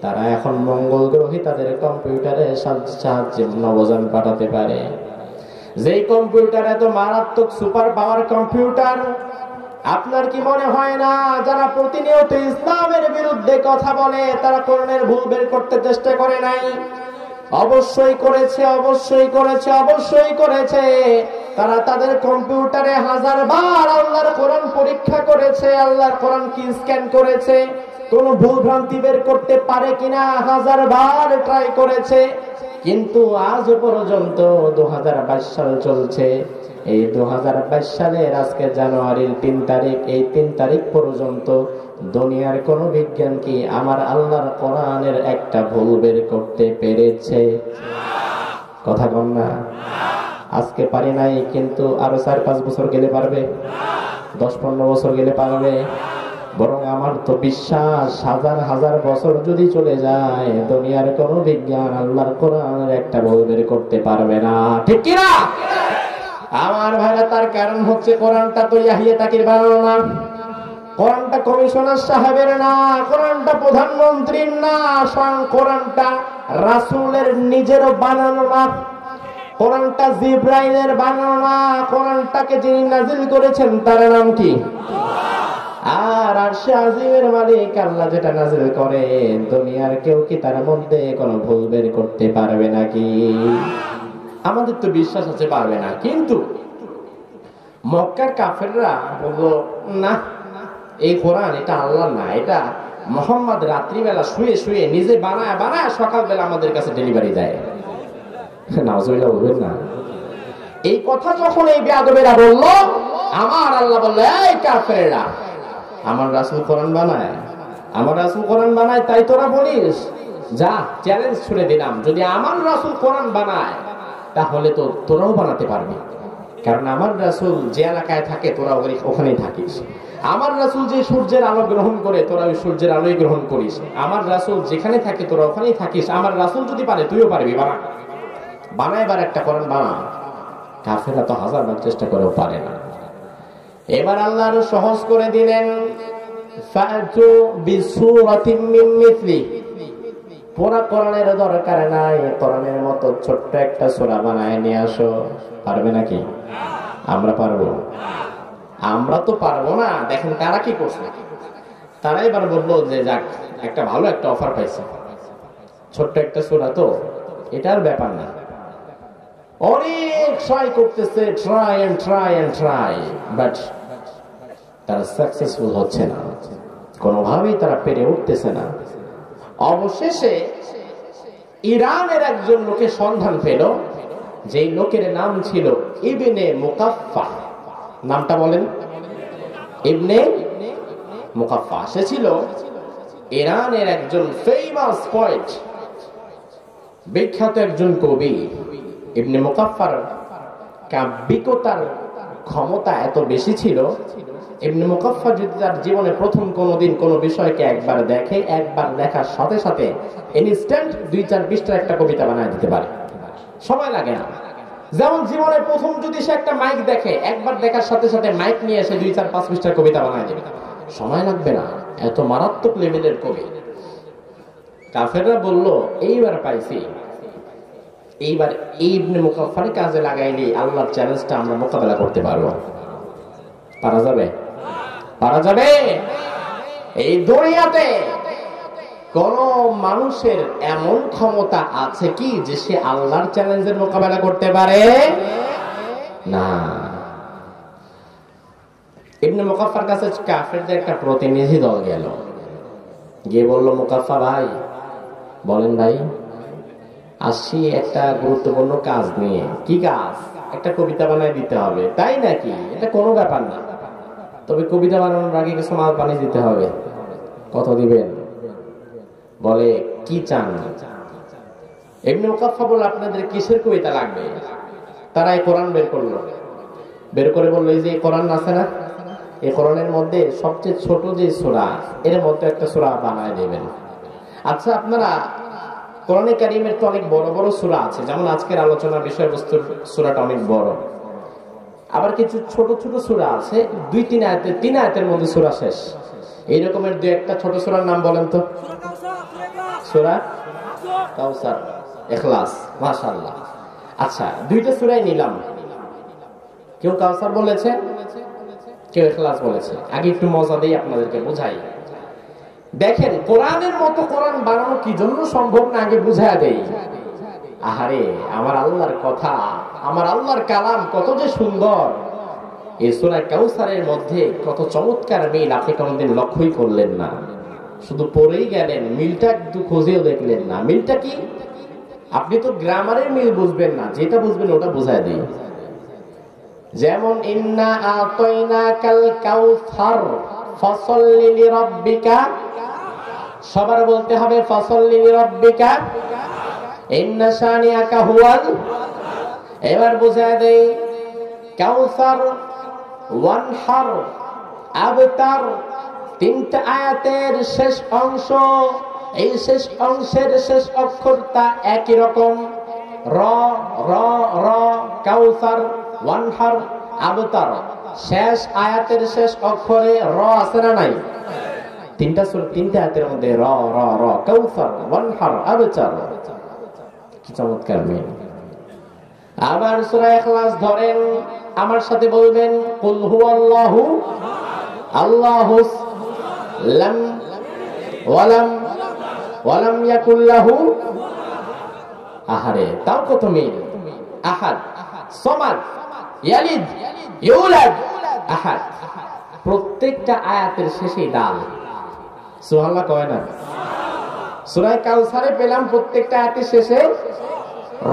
তারা এখন মঙ্গল গ্রহে তাদের কম্পিউটারের সাহায্যে নবযান পাঠাতে পারে। যেই কম্পিউটার এত মারাত্মক সুপার পাওয়ার কম্পিউটার, আপনার কি মনে হয় না যারা প্রতিনিয়ত ইসলামের বিরুদ্ধে কথা বলে তারা কোরআনের ভুল বের করতে চেষ্টা করে নাই? অবশ্যই করেছে, অবশ্যই করেছে, অবশ্যই করেছে। তারা তাদের কম্পিউটারে হাজারবার আল্লাহর কোরআন পরীক্ষা করেছে, আল্লাহর কোরআন কি স্ক্যান করেছে, কোন ভুল ভ্রান্তি বের করতে পারে কিনা হাজারবার ট্রাই করেছে। কিন্তু আজ পর্যন্ত 2022 সাল চলছে, এই 2022 সালের আজকে জানুয়ারির 3 তারিখ, এই 3 তারিখ পর্যন্ত দুনিয়ার কোন বিজ্ঞান কি আমার আল্লাহর কোরআনের একটা ভুল বের করতে পেরেছে? কথা কম না? আজকে পারি নাই, কিন্তু আরো 4-5 বছর গেলে পারবে, 10-15 বছর গেলে পারবে। বরং আমার তো বিশ্বাস, হাজার হাজার বছর যদি চলে যায়, দুনিয়ার কোন বিজ্ঞান আল্লাহর কোরআনের একটা ভুল বের করতে পারবে না। ঠিক কি না? আমার ভাইরা, তার কারণ হচ্ছে কোরআনটা তো ইয়াহিয়া তাকির বানানো না, কোরআনটা কমিশনার সাহেবের না, কোরআনটা প্রধানমন্ত্রীর না, স্বয়ং কোরআনটা রাসূলের নিজেরও বানানো না, কোরআনটা জিবরাইলের বানানো না। কোরআনটাকে যিনি নাজিল করেছেন তার নাম কি? আর আরশে আজিমের মালিক আল্লাহ যেটা নাজিল করে, দুনিয়ার কেউ কি তার মধ্যে কোনো ভুল বের করতে পারবে নাকি? আমাদের তো বিশ্বাস আছে পারবে না। কিন্তু মক্কার কাফেররা বলল, না, এই কোরআন এটা আল্লাহ না, এটা মুহাম্মদ রাত্রিবেলা শুয়ে শুয়ে নিজে বানায় বানায় সকালবেলা আমাদের কাছে ডেলিভারি দেয়। নাউজুবিল্লাহ বলবেন না? এই কথা যখন এই বেয়াদবেরা বলল, আমার আল্লাহ বলল, এই কাফেররা, আমার রাসূল কোরআন বানায়, আমার রাসূল কোরআন বানায়, তাই তোরা বলিস? যা, চ্যালেঞ্জ ছুড়ে দিলাম, যদি আমার রাসূল কোরআন বানায় তাহলে তো তোরাও বানাতে পারবি। কারণ আমার রাসূল যে এলাকায় থাকে তোরা ওখানেই থাকিস, আমার রাসূল যে সূর্যের আলো গ্রহণ করে তোরা ওই সূর্যের আলোই গ্রহণ করিস, আমার রাসূল যেখানে থাকে তোরা ওখানেই থাকিস। আমার রাসূল যদি পারে তুইও পারবি, বানা, বানায় এবার একটা কোরআন বানা। কাফেররা তো হাজারবার চেষ্টা করেও পারে না। এবার আল্লাহ আরো সহজ করে দিলেন, ফাতু বিসূরাতিন মিন মিসলি, পুরা কোরআনের দরকার নাই, কোরআনের মতো ছোট্ট একটা সূরা বানায় নিয়ে আসো। পারবে নাকি? আমরা পারবো? আমরা তো পারবো না। দেখেন তারা কি করছে, তারা এবার বললো যে যাক, একটা ভালো একটা অফার পাইছে, ছোট্ট একটা সূরা তো, এটার ব্যাপার না। অনেক ট্রাই করতেছে, try and try and try, but তারা সাকসেসফুল হচ্ছে না, কোনোভাবেই তারা পেরে উঠতেছে না। অবশেষে ইরানের একজন লোকের সন্ধান পেল, যেই লোকের নাম ছিল ইবনে মুকাফফা। নামটা বলেন, ইবনে মুকাফফা। সে ছিল ইরানের একজন ফেমাস পোয়েট, বিখ্যাত একজন কবি। ইবনে মুকাফফার কাব্যিকতার ক্ষমতা এত বেশি ছিল, ইবনে মুকাফফা যদি তার জীবনে প্রথম কোনোদিন কোনো বিষয়কে একবার দেখে, একবার দেখার সাথে সাথে ইনস্ট্যান্ট 2-4 পৃষ্ঠার একটা কবিতা বানায় দিতে পারে, সময় লাগে না। যেমন জীবনে প্রথম যদি সে একটা মাইক দেখে, একবার দেখার সাথে সাথে মাইক নিয়ে এসে 2-4-5 পৃষ্ঠার কবিতা বানায় দেবে, সময় লাগবে না। এত মারাত্মক লেভেলের কবি। কাফেররা বলল, এইবার পাইছি, এইবার ইবনে মুকাফফার কাজে লাগাইলে আল্লাহর চ্যালেঞ্জটা আমরা মোকাবেলা করতে পারবো। পারা যাবে? পারা যাবে? এই দুনিয়াতে কোন মানুষের এমন ক্ষমতা আছে কি যে সে আল্লাহর চ্যালেঞ্জের মোকাবেলা করতে পারে না? ইবনে মুকাফফার কাছে কাফেরদের একটা প্রতিনিধি দল গেল, গিয়ে বলল, মুকাফফা ভাই, বলেন ভাই, আসছি একটা গুরুত্বপূর্ণ কাজ নিয়ে। কি কাজ? একটা কবিতা বানায় দিতে হবে। তাই নাকি? এটা কোনো ব্যাপার না, তবে কবিতা বানানোর আগে কিছু মাল পানি দিতে হবে। কত দিবেন? বলে, কি চান? ইবনে মুকাফফা বলল, আপনাদের কিসের কবিতা লাগবে? তারা এই কোরআন বের করলো, বের করে বললো, এই যে কোরআন আছে না, এই কোরআনের মধ্যে সবচেয়ে ছোট যে সূরা, এর মধ্যে একটা সূরা বানায় দেবেন। আচ্ছা, আপনারা কোরআনে কারীমের তো অনেক বড় বড় সূরা আছে, যেমন আজকের আলোচনার বিষয়বস্তুর সূরাটা অনেক বড়, আবার কিছু ছোট ছোট সূরা আছে, 2-3 আয়াতের, 3 আয়াতের মধ্যে সূরা শেষ। এই রকমের দুই একটা ছোট সূরার নাম বলেন তো। সূরা কাউসার, ইখলাস, মাশাআল্লাহ। আচ্ছা, দুইটা সূরাই নিলাম, কেউ কাউসার বলেছে, কেউ ইখলাস বলেছে। আগে একটু মজা দেই, আপনাদেরকে বুঝাই। দেখেন, কোরআনের মতো কোরআন বানানো কি জন্য সম্ভব না, আগে বুঝায় দেই। আহারে, আমার আল্লাহর কথা, আমার আল্লাহর কালাম কত যে সুন্দর। এই সূরা কাউসারের মধ্যে কত চমৎকার মিল আপনি কোনদিন লক্ষ্যই করলেন না, শুধু পড়েই গেলেন, মিলটা একটু খুঁজেও দেখলেন না। মিলটা কি? আপনি তো গ্রামারের মিল বুঝবেন না, যেটা বুঝবেন ওটা বুঝায় দিই। যেমন, ইন্না আতাইনাকাল কাউসার ফাসাল্লি লিরাব্বিকা, সবার বলতে হবে ফাসাল্লি লিরাব্বিকা ইন্না শানিআকা হুয়াল। এবার বুঝায় দেই, কাউসার, ওয়ানহার, আবতার, 3টা আয়াতের শেষ অংশ, এই শেষ অংশের শেষ অক্ষরটা একই রকম, র র র। কাউসার, ওয়ানহার, আবতার, শেষ আয়াতের শেষ অক্ষরে র আছে না নাই? 3টা আয়াতের মধ্যে র র র, কাউসার, ওয়ানহার, আবতার। কি চমৎকার মিল। আবার সূরা ইখলাস ধরেন, আমার সাথে বলবেন, কুল হুয়াল্লাহু আল্লাহুস লাম ওয়ালাম ওয়ালাম ইয়াকুল লাহু। আহারে, তাও কত মিল। আহাদ, সামাদ, ইয়ালিদ, ইউলাদ, আহাদ। প্রত্যেকটা আয়াতের শেষে দাল। সুবহানাল্লাহ কয় না? সূরা কাউসারে পেলাম প্রত্যেকটা আয়াতের শেষে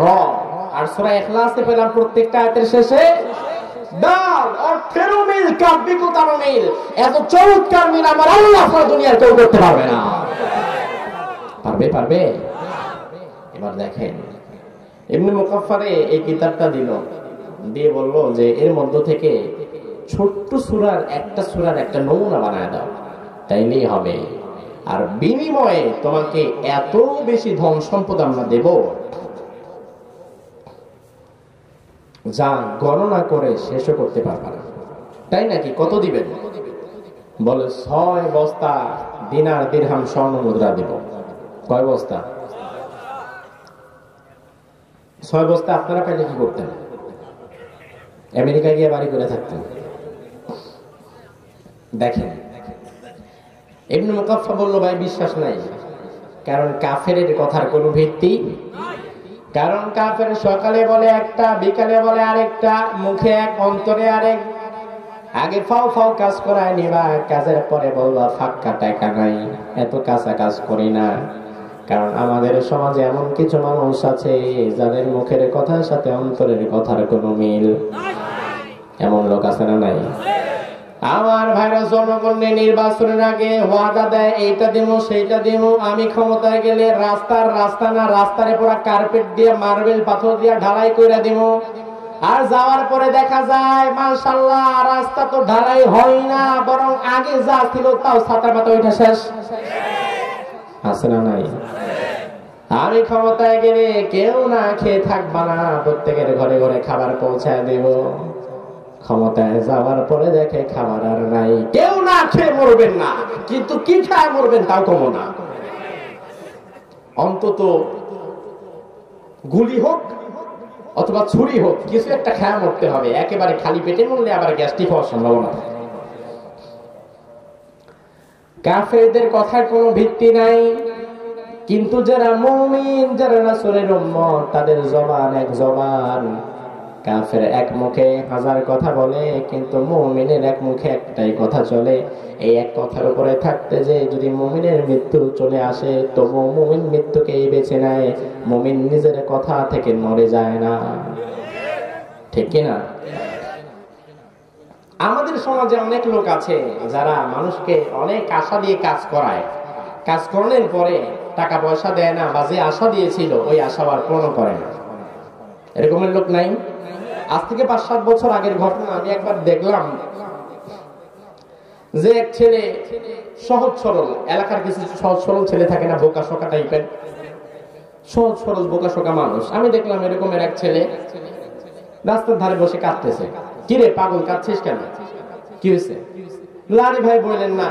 র, আর সূরা ইখলাসে পেলাম প্রত্যেকটা আয়াতের শেষে দাল। অর্থেরও মিল, কাব্যিকতারও মিল। এত চমৎকার মিল আমার আল্লাহ ছাড়া দুনিয়ার কেউ করতে পারবে না। পারবে? এবার দেখেন, ইবনে মুকাফফারে এই কিতাবটা দিল, দিয়ে বলল যে এর মধ্য থেকে ছোট্ট সূরার একটা নমুনা বানায় দাও, তাইলেই হবে। আর বিনিময়ে তোমাকে এত বেশি ধন সম্পদ আমরা দেব, যা গণনা করে শেষও করতে পারবে না। তাই নাকি? কত দিবেন? বলে, 6 বস্তা দিনার দিরহাম স্বর্ণ মুদ্রা দেব। কয় বস্তা? 6 বস্তা। আপনারা পাইলে কি করতেন? আমেরিকায় গিয়ে বাড়ি করে থাকতেন। দেখেন, ইবনে মুকাফফা বলল, ভাই বিশ্বাস নাই, কারণ কাফেরের কথার কোনো ভিত্তি। কারণ কাফের সকালে বলে একটা, বিকালে বলে আরেকটা, মুখে এক, অন্তরে আরেক। আগে ফাও ফাও কাজ করায় নিবা, কাজের পরে বলবা ফাঁকা টাকা নাই, এত কাঁচা কাজ করি না। কারণ আমাদের সমাজে এমন কিছু মানুষ আছে যাদের মুখের কথার সাথে অন্তরের কথার কোনো মিল। এমন লোক আছে না নাই? আমার ভাইরা জনগণের নির্বাচনের আগে ওয়াদা দেয়, এইটা দিব সেইটা দিব, আমি ক্ষমতায় গেলে রাস্তারে পুরো কার্পেট দিয়ে, মার্বেল পাথর দিয়ে ঢালাই করে দিব। আর যাওয়ার পরে দেখা যায় মাশাআল্লাহ, রাস্তা তো ঢালাই হয় না, বরং আগে যা ছিল তাও ছাতা পাতা ওইটা শেষ। আছে না নাই? আমি ক্ষমতায় গেলে কেউ না খেয়ে থাকবা না, প্রত্যেকের ঘরে ঘরে খাবার পৌঁছায় দেব। ক্ষমতায় যাওয়ার পরে দেখে খাবার আর নাই, কেউ না খেয়ে মরবেন না, কিন্তু কি খায় মরবেন তাও কম না। অন্তত গুলি হোক অথবা ছুরি হোক, কিছু একটা খায়া মরতে হবে। একেবারে খালি পেটে মরলে আবার গ্যাস্ট্রিক হওয়ার সম্ভাবনা থাকে। কাফেরদের কথার কোনো ভিত্তি নাই, কিন্তু যারা মুমিন, যারা রাসূলের উম্মত, তাদের জবান এক জবান। কাফের এক মুখে হাজার কথা বলে, কিন্তু মুমিনের এক মুখে একটাই কথা চলে। এই এক কথার উপরে থাকতে যে যদি মুমিনের মৃত্যু চলে আসে, তবু মুমিন মৃত্যুকেই বেছে নেয়, মুমিন নিজের কথা থেকে নড়ে যায় না। ঠিক কিনা? আমাদের সমাজে অনেক লোক আছে যারা মানুষকে অনেক আশা দিয়ে কাজ করায়, কাজ করানোর পরে টাকা পয়সা দেয় না, বা যে আশা দিয়েছিল ওই আশা আর পূর্ণ করে না। এরকমের লোক নাই? আজ থেকে 5-7 বছর আগের ঘটনা। আমি একবার দেখলাম যে এক ছেলে সহজ সরল, এলাকার কিছু সহজ সরল ছেলে থাকে না, বোকা শোকা টাইপের, সহজ সরল বোকা শোকা মানুষ। আমি দেখলাম এরকমের এক ছেলে রাস্তার ধারে বসে কাঁদতেছে। কিরে পাগল, কাঁদছিস কেন? কি হয়েছে? লারি ভাই বললেন না,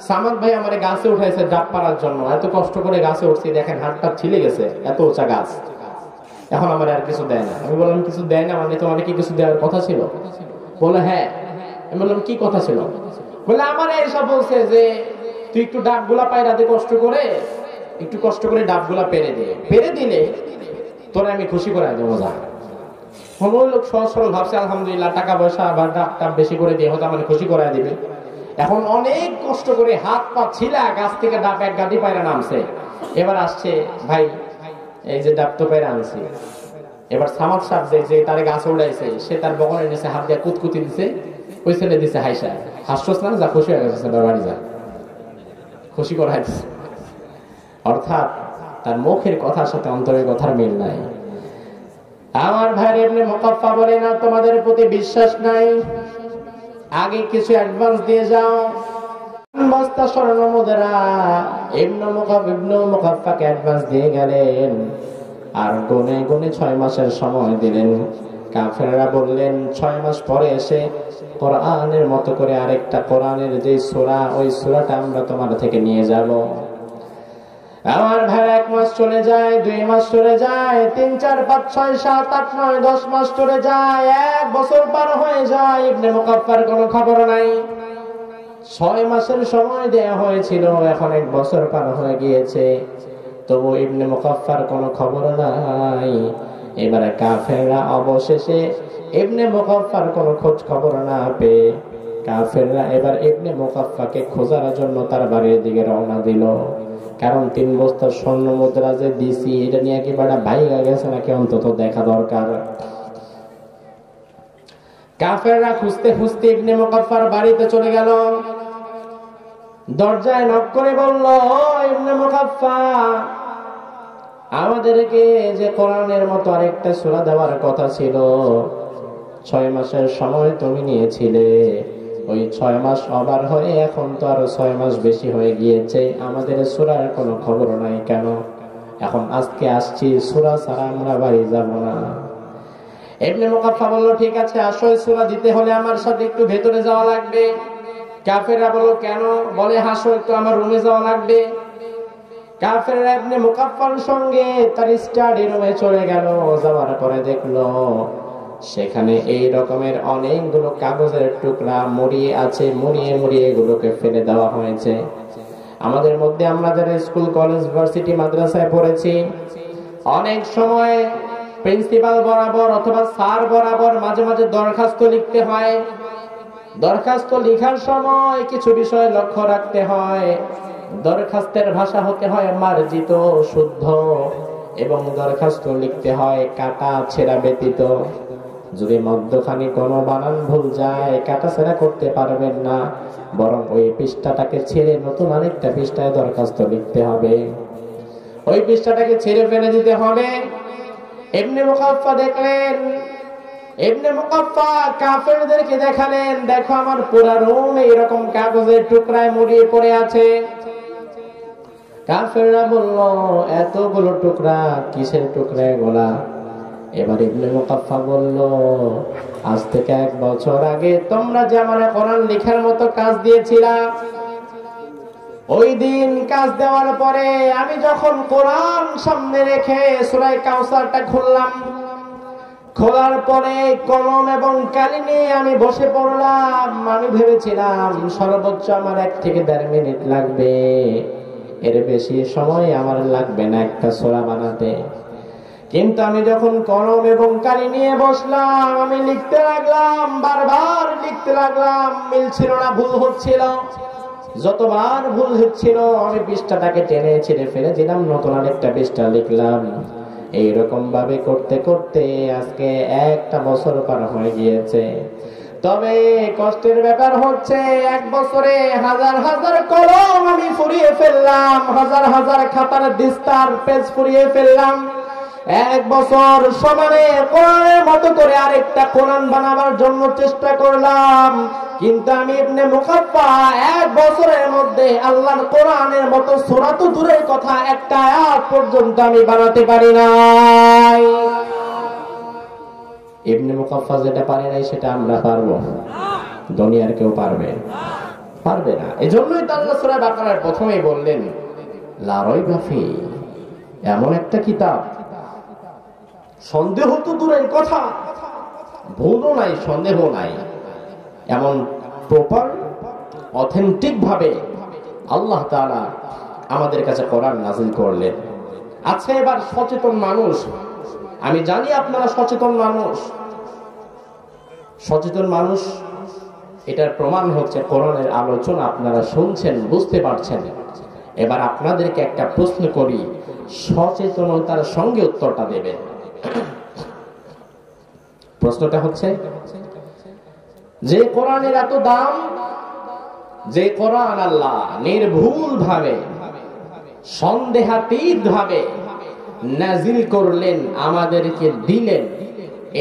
সামাদ ভাই আমার গাছে উঠাইছে ডাব পাড়ার জন্য, এত কষ্ট করে গাছে উঠছি, দেখেন হাতটা ছিলে গেছে, এত উঁচা গাছ, এখন আমার আর কিছু দেয় না। আমি বললাম কিছু দেয় না মানে তোমার কি কিছু দেওয়ার কথা ছিল? বলে হ্যাঁ। আমি বললাম কি কথা ছিল? বলে আমার এইসব বলছে যে তুই একটু ডাবগুলা পায়রাতে কষ্ট করে, একটু কষ্ট করে ডাবগুলা পেরে দে, পেরে দিলে তোরা আমি খুশি করে দেবো। যা ওই লোক সহজ সরল ভাবছে আলহামদুলিল্লাহ টাকা পয়সা বা ডাব টাব বেশি করে দিয়ে হয়তো আমার খুশি করে দিবে। এখন অনেক কষ্ট করে হাত পা ছিলা গাছ থেকে ডাব এক গাদি পায়রা নামছে। এবার আসছে ভাই এই যে ডাব তো পায়রা আনছি। এবার সামাদ সাহেব যে তার গাছ উড়াইছে, সে তার বগলের নিচে হাত দিয়ে কুতকুতি দিছে, ওই ছেলে দিছে হাইসা, হাসছস না? যা খুশি হয়ে গেছে, বাড়ি যা, খুশি করাই দিছে। অর্থাৎ তার মুখের কথার সাথে অন্তরের কথার মিল নাই। আমার ভাই ইবনে মুকাফফা বলে না তোমাদের প্রতি বিশ্বাস নাই, আগে কিছু অ্যাডভান্স দিয়ে যাও। বস্তা স্বর্ণ মুদ্রা ইবনে মুকাফফাকে অ্যাডভান্স দিয়ে গেলেন, আর গুনে গুনে 6 মাসের সময় দিলেন। কাফেররা বললেন 6 মাস পরে এসে কোরআনের মতো করে আরেকটা কোরআনের যে সূরা, ওই সূরাটা আমরা তোমার থেকে নিয়ে যাব। আমার ভাই 1 মাস চলে যায়, 2 মাস চলে যায়, 3, 4, 5, 6, 7, 8, 9, 10 মাস চলে যায়, 1 বছর পার হয়ে যায়, ইবনে মুকাফফার কোনো খবর নাই। 6 মাসের সময় দেয়া হয়েছিল, এখন 1 বছর পার হয়ে গিয়েছে, তবু ইবনে মুকাফফার কোনো খবর নাই। এবারে কাফেররা অবশেষে ইবনে মুকাফফার কোনো খোঁজ খবর না পেয়ে কাফেররা এবার ইবনে মুকাফফাকে খোঁজার জন্য তার বাড়ির দিকে রওনা দিল। কারণ 3 বস্তা স্বর্ণ মুদ্রা যে দিছি, এটা নিয়ে কি বাড়া ভাইগা গেছে নাকি অন্তত দেখা দরকার। কাফেররা খুঁজতে খুঁজতে ইবনে মুকাফফার বাড়িতে চলে গেল। দরজায় নক করে বলল, ইবনে মুকাফফা, আমাদেরকে যে কোরআনের মতো আরেকটা সূরা দেওয়ার কথা ছিল, 6 মাসের সময় তুমি নিয়েছিলে, ওই 6 মাস ওভার হয়ে এখন তো আরো 6 মাস বেশি হয়ে গিয়েছে, আমাদের সূরার কোনো খবর নাই কেন? এখন আজকে আসছি, সূরা ছাড়া আমরা বাড়ি যাব না। ইবনে মুকাফফা বলল ঠিক আছে, আসো, সূরা দিতে হলে আমার সাথে একটু ভেতরে যাওয়া লাগবে। কাফেররা বলল কেন? বলে হাসো, একটু আমার রুমে যাওয়া লাগবে। কাফেররা ইবনে মুকাফফার সঙ্গে তার স্টাডি রুমে চলে গেল। যাওয়ার পরে দেখলো সেখানে এই রকমের অনেকগুলো কাগজের টুকরা মুড়িয়ে আছে, মুড়িয়ে মুড়িয়ে এগুলোকে ফেলে দেওয়া হয়েছে। আমাদের মধ্যে আমরা যারা স্কুল কলেজ ভার্সিটি মাদ্রাসায় পড়েছি, অনেক সময় প্রিন্সিপাল বরাবর অথবা স্যার বরাবর মাঝে মাঝে দরখাস্ত লিখতে হয়। দরখাস্ত লেখার সময় কিছু বিষয় লক্ষ্য রাখতে হয়। দরখাস্তের ভাষা হতে হয় মার্জিত, শুদ্ধ, এবং দরখাস্ত লিখতে হয় কাটা ছেঁড়া ব্যতীত। যদি মধ্যখানে কোনো বানান ভুল যায়, কাটা ছেঁড়া করতে পারবেন না, বরং ওই পৃষ্ঠাটাকে ছেড়ে নতুন আরেকটা পৃষ্ঠায় দরখাস্ত লিখতে হবে, ওই পৃষ্ঠাটাকে ছেড়ে ফেলে দিতে হবে। ইবনে মুকাফফা দেখলেন, ইবনে মুকাফফা কাফেরদেরকে দেখালেন, দেখো আমার পুরো রুম এরকম কাগজের টুকরায় মুড়িয়ে পড়ে আছে। কাফেররা বলল এতগুলো টুকরা কিসের টুকরা এগুলা? এবার ইবনে মুকাফফা বলল, আজ থেকে 1 বছর আগে তোমরা যে আমার কোরআন লেখার মতো কাজ দিয়েছিলা, ওই দিন কাজ দেওয়ার পরে আমি যখন কোরআন সামনে রেখে সূরা কাউসারটা খুললাম, খোলার পরে কলম এবং কালি নিয়ে আমি বসে পড়লাম। আমি ভেবেছিলাম সর্বোচ্চ আমার 1 থেকে 1.5 মিনিট লাগবে, এর বেশি সময় আমার লাগবে না একটা সূরা বানাতে। কিন্তু আমি যখন কলম এবং কালি নিয়ে বসলাম, আমি লিখতে লাগলাম, বারবার লিখতে লাগলাম, মিলছিল না, ভুল হচ্ছিল। যতবার ভুল হচ্ছিল আমি পৃষ্ঠাটাকে টেনে ছিঁড়ে ফেলে দিলাম, নতুন আরেকটা পৃষ্ঠা লিখলাম। এইরকম ভাবে করতে করতে আজকে 1টা বছর পার হয়ে গিয়েছে। তবে কষ্টের ব্যাপার হচ্ছে 1 বছরে হাজার হাজার কলম আমি ফুরিয়ে ফেললাম, হাজার হাজার খাতার দিস্তার পেজ ফুরিয়ে ফেললাম। 1 বছর সমানে কোরআনের মতো করে আরেকটা কোরআন বানাবার জন্য চেষ্টা করলাম, কিন্তু আমি ইবনে মুকাফফা 1 বছরের মধ্যে আল্লাহর কোরআনের মতো সূরা তো দূরের কথা, একটা আয়াত পর্যন্ত আমি বানাতে পারি নাই। ইবনে মুকাফফা যেটা পারে নাই সেটা আমরা পারবো? দুনিয়ার কেউ পারবে না। এজন্যই তো আল্লাহ সূরা বাকারার প্রথমেই বললেন লা রাইবা ফি, এমন একটা কিতাব, সন্দেহ তো দূরের কথা, ভুলও নাই, সন্দেহ নাই, এমন প্রপার অথেন্টিক ভাবে আল্লাহ তাআলা আমাদের কাছে কোরআন নাযিল করলেন। আচ্ছা, এবার সচেতন মানুষ, আমি জানি আপনারা সচেতন মানুষ, এটার প্রমাণ হচ্ছে কোরআনের আলোচনা আপনারা শুনছেন, বুঝতে পারছেন। এবার আপনাদেরকে একটা প্রশ্ন করি, সচেতনতার সঙ্গে উত্তরটা দেবেন। প্রশ্নটা হচ্ছে, যে কোরআনের এত দাম, যে কোরআন আল্লাহ নির্ভুল ভাবে, সন্দেহাতীত ভাবে নাজিল করলেন, আমাদেরকে দিলেন,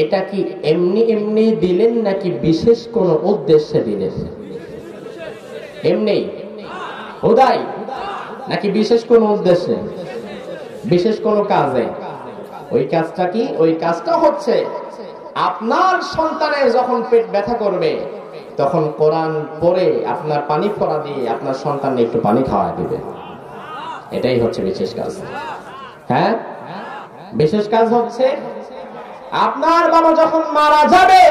এটা কি এমনি এমনি দিলেন নাকি বিশেষ কোন উদ্দেশ্যে দিলেন? এমনি হুদাই নাকি বিশেষ কোন উদ্দেশ্যে, বিশেষ কোন কাজে? ওই কাজটা কি? ওই কাজটা হচ্ছে আপনার সন্তানের যখন পেট ব্যথা করবে তখন কোরআন পড়ে আপনার পানি পড়া দিয়ে আপনার সন্তানকে একটু পানি খাওয়া দিবে। এটাই হচ্ছে বিশেষ কাজ। হ্যাঁ, বিশেষ কাজ হচ্ছে আপনার বাবা যখন মারা যাবে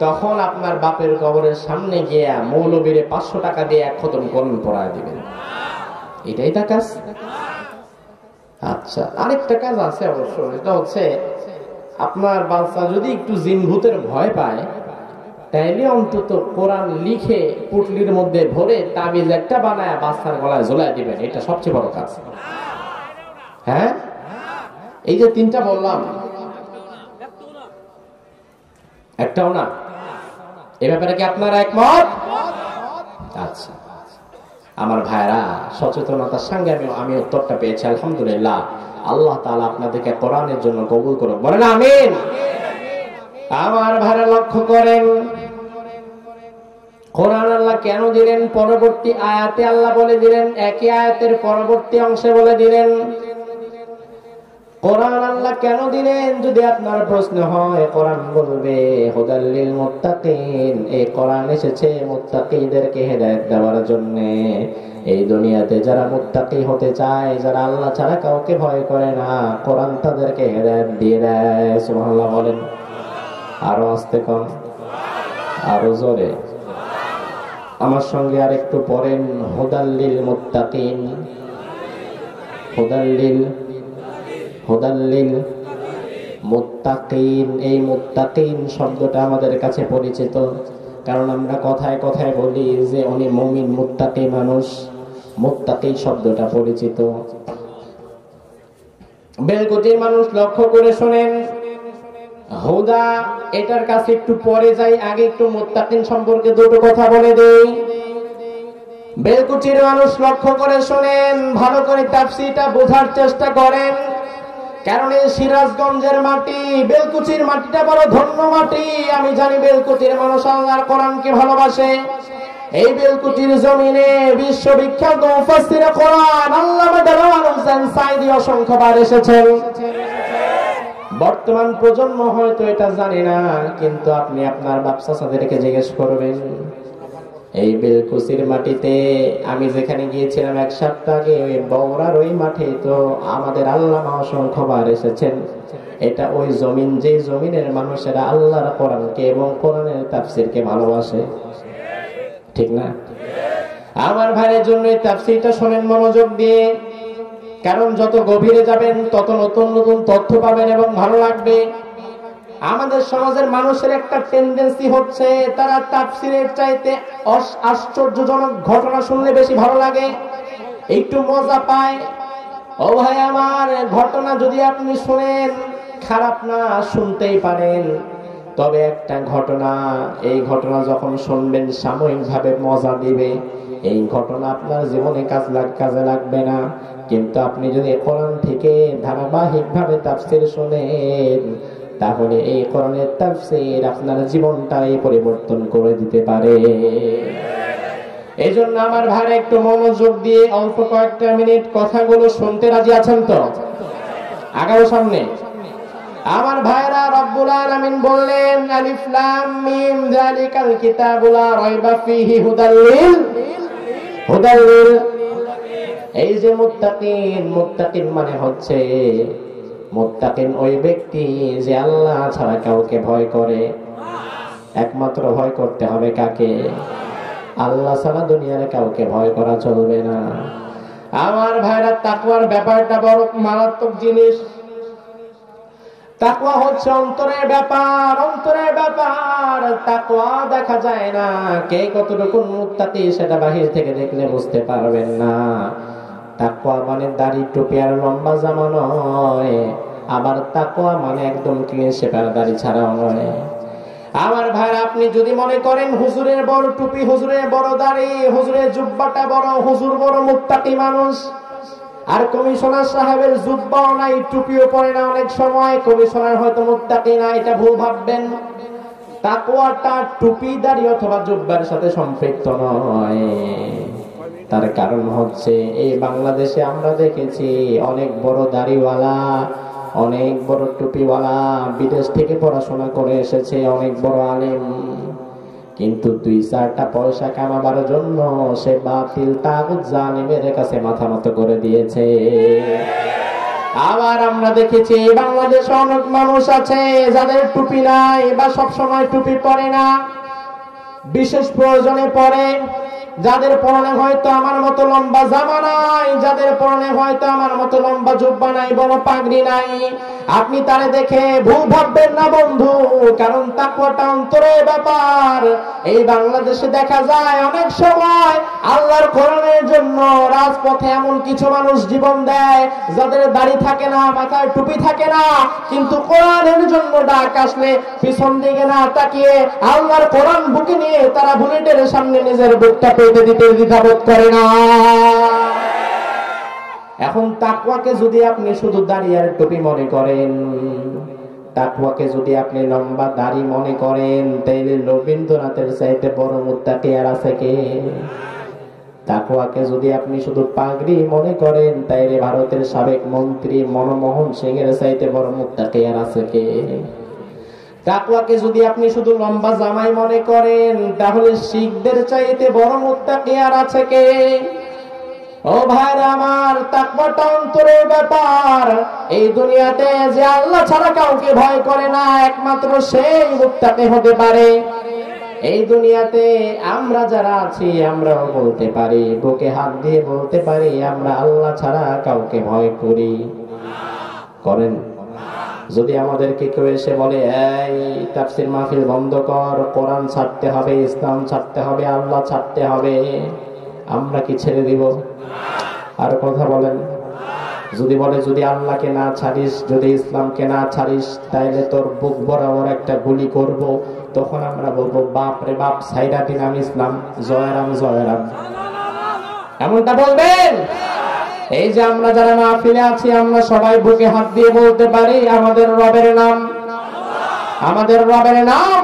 তখন আপনার বাপের কবরের সামনে গিয়ে মৌলবীরে 500 টাকা দিয়ে 1 খতম কোরআন পড়ায় দিবেন। এটাই তার কাজ। আচ্ছা, আরেকটা কাজ আছে অবশ্য, এটা হচ্ছে আপনার বাচ্চা যদি একটু জিন ভূতের ভয় পায় তাইলে অন্তত কোরআন লিখে পুটলির মধ্যে ভরে তাবিজ একটা বানায় বাচ্চার গলায় ঝোলায় দিবেন। এটা সবচেয়ে বড় কাজ। হ্যাঁ, এই যে 3টা বললাম, একটাও না। এ ব্যাপারে কি আপনারা একমত? আচ্ছা আমার ভাইরা, সচেতনতার সঙ্গে আমি উত্তরটা পেয়েছি, আলহামদুলিল্লাহ। আল্লাহ তাআলা আপনাদেরকে কোরআনের জন্য কবুল করুন, বলেন আমিন। আমার ভাইরা লক্ষ্য করেন, কোরআন আল্লাহ কেন দিলেন? পরবর্তী আয়াতে আল্লাহ বলে দিলেন, একই আয়াতের পরবর্তী অংশে বলে দিলেন কোরআন আল্লাহ কেন দিলেন। যদি আপনার প্রশ্ন হয়, কোরআন বলবে হুদাল লিল মুত্তাকিন, এই কোরআন এসেছে মুত্তাকিদেরকে হেদায়েত দেওয়ার জন্য। এই দুনিয়াতে যারা মুত্তাকি হতে চায়, যারা আল্লাহ ছাড়া কাউকে ভয় করে না, কোরআন তাদেরকে হেদায়েত দিয়ে দেয়। সুবহানাল্লাহ বলেন। আরো আস্তে কম, আরো জোরে, আমার সঙ্গে আর একটু পড়েন, হুদাল লিল মুত্তাকিন, হুদাল লিল মুত্তাকিন। এই মুত্তাকিন শব্দটা আমাদের কাছে পরিচিত, কারণ আমরা কথায় কথায় বলি যে উনি মুমিন, মুত্তাকি মানুষ। মুত্তাকি শব্দটা পরিচিত। বেলকুটির মানুষ লক্ষ্য করে শোনেন, হুদা এটার কাছে একটু পরে যাই, আগে একটু মুত্তাকিন সম্পর্কে দুটো কথা বলে দেই। বেলকুটির মানুষ লক্ষ্য করে শোনেন, ভালো করে তাফসীরটা বোঝার চেষ্টা করেন, কারণ এই সিরাজগঞ্জের মাটি, বেলকুচির মাটিটা বড় ধন্য মাটি। আমি জানি বেলকুচির মানুষ আল্লাহর কোরআনকে ভালোবাসে। এই বেলকুচির জমিনে বিশ্ববিখ্যাত মুফাসসিরে কোরআন আল্লামা দেওয়ান হোসেন সাঈদী অসংখ্যবার এসেছেন। বর্তমান প্রজন্ম হয়তো এটা জানে না, কিন্তু আপনি আপনার বাপ চাচাদেরকে জিজ্ঞেস করবেন। এই বেলকুচির মাটিতে আমি যেখানে গিয়েছিলাম 1 সপ্তাহ আগে, ওই বগুড়ার ওই মাঠে তো আমাদের আল্লামা অসংখ্যবার এসেছেন। এটা ওই জমিন, যে জমিনের মানুষেরা আল্লাহর কোরআনকে এবং কোরআনের তাফসীরকে ভালোবাসে, ঠিক না? আমার ভাইয়ের জন্য এই তাফসীরটা শোনেন মনোযোগ দিয়ে, কারণ যত গভীরে যাবেন তত নতুন নতুন তথ্য পাবেন এবং ভালো লাগবে। আমাদের সমাজের মানুষের একটা টেন্ডেন্সি হচ্ছে, তারা তাফসীরের চাইতে আশ্চর্যজনক ঘটনা শুনলে বেশি ভালো লাগে, একটু মজা পায়। ও ভাই আমার, ঘটনা যদি আপনি শুনেন, খারাপ না শুনতেই পারেন, তবে একটা ঘটনা, এই ঘটনা যখন শুনবেন সাময়িকভাবে মজা দিবে, এই ঘটনা আপনার জীবনে কাজে লাগবে না। কিন্তু আপনি যদি কোরআন থেকে ধারাবাহিকভাবে তাফসীর শুনেন, তাহলে এই কোরআনের তাফসীর আপনার জীবনটাই পরিবর্তন করে দিতে পারে। এই জন্য আমার ভাই একটু মনোযোগ দিয়ে অল্প কয়েকটা মিনিট কথাগুলো শুনতে রাজি আছেন তো? আগাও সামনে। আমার ভাইরা, রব্বুল আলামিন বললেন আলিফ লাম মিম যালিকাল কিতাবু লা রাইবা ফীহি হুদাল লিল। এই যে মুত্তাকিন মানে হচ্ছে মুত্তাকিন ওই ব্যক্তি যে আল্লাহ ছাড়া কাউকে ভয় করে। একমাত্র ভয় করতে হবে কাকে? আল্লাহ ছাড়া দুনিয়ার কাউকে ভয় করা চলবে না। আমার ভাইরা, তাকওয়ার ব্যাপারটা বড় মারাত্মক জিনিস। তাকওয়া হচ্ছে অন্তরের ব্যাপার, অন্তরের ব্যাপার। তাকওয়া দেখা যায় না, কে কতটুকু মুত্তাকি সেটা বাহির থেকে দেখলে বুঝতে পারবেন না। তাকওয়া মানে দাড়ি টুপি আর লম্বা জামা নয়, আবার তাকওয়া মানে একদম ক্লিন শেপার দাড়ি ছাড়াও নয়। আমার ভাই, আপনি যদি মনে করেন হুজুরের বড় টুপি, হুজুরের বড় দাড়ি, হুজুরের জুব্বাটা বড়, হুজুর বড় মুত্তাকি মানুষ, আর কমিশনার সাহেবের জুব্বাও নাই, টুপিও পরে না, অনেক সময় কমিশনার হয়তো মুত্তাকি না, এটা ভুল ভাববেন। তাকওয়াটা টুপি দাড়ি অথবা জুব্বার সাথে সম্পৃক্ত নয়। তার কারণ হচ্ছে, এই বাংলাদেশে আমরা দেখেছি অনেক বড় দাড়িওয়ালা, অনেক বড় টুপিওয়ালা বিদেশ থেকে পড়াশোনা করে এসেছে, অনেক বড় আলেম, কিন্তু 2-4টা পয়সা কামাবার জন্য সে বাতিল তাগুত জালিমের কাছে মাথা নত করে দিয়েছে। আবার আমরা দেখেছি বাংলাদেশে অনেক মানুষ আছে যাদের টুপি নাই বা সবসময় টুপি পরে না, বিশেষ প্রয়োজনে পরে। যাদের পরনে হয়তো আমার মতো লম্বা জামা নাই, যাদের পরনে হয়তো আমার মতো লম্বা জুব্বা নাই, বড় পাগড়ি নাই, আপনি তারে দেখে ভুল ভাববেন না বন্ধু, কারণ তাকওয়াটা অন্তরের ব্যাপার। এই বাংলাদেশে দেখা যায় অনেক সময় আল্লাহর কোরআনের জন্য রাজপথে এমন কিছু মানুষ জীবন দেয় যাদের দাড়ি থাকে না, মাথায় টুপি থাকে না, কিন্তু কোরআনের জন্য ডাক আসলে পিছন দিকে না তাকিয়ে আল্লাহর কোরআন বুকে নিয়ে তারা বুলেটের সামনে নিজের বুকটা পেতে দিতে দ্বিধাবোধ করে না। এখন তাকওয়াকে যদি আপনি শুধু দাড়ি আর টুপি মনে করেন, তাকওয়াকে যদি আপনি লম্বা দাড়ি মনে করেন, তাইলে রবীন্দ্রনাথের চাইতে বড় মুত্তাকি আর আছে কে? তাকওয়াকে যদি আপনি শুধু পাগড়ি মনে করেন, তাইলে ভারতের সাবেক মন্ত্রী মনমোহন সিং এর চাইতে বড় মুত্তাকি আর আছে কে? তাকওয়াকে যদি আপনি শুধু লম্বা জামাই মনে করেন, তাহলে শিখদের চাইতে বড় মুত্তাকি আর আছে কে? ও ভাইরা আমার, তাকওয়াটা অন্তরের ব্যাপার। এই দুনিয়াতে যে আল্লাহ ছাড়া কাউকে ভয় করে না, একমাত্র সেই মুত্তাকি হতে পারে। এই দুনিয়াতে আমরা যারা আছি, আমরাও বলতে পারি, বুকে হাত দিয়ে বলতে পারি, আমরা আল্লাহ ছাড়া কাউকে ভয় করি। করেন? যদি আমাদেরকে কেউ এসে বলে, এই তাফসীর মাহফিল বন্ধ কর, কোরআন ছাড়তে হবে, ইসলাম ছাড়তে হবে, আল্লাহ ছাড়তে হবে, আমরা কি ছেড়ে দিব? আর কথা বলেন। যদি বলে, যদি আল্লাহকে না ছাড়িস, যদি ইসলামকে না ছাড়িস, তাইলে তোর বুক বরাবর একটা গুলি করব, তখন আমরা বলবো, বাপ রে বাপ, সাইরা দিন আমি ইসলাম, জয়রাম জয়রাম। এমনটা বলবেন? এই যে আমরা যারা মাহফিলে আছি, আমরা সবাই বুকে হাত দিয়ে বলতে পারি, আমাদের রবের নাম, আমাদের রবের নাম।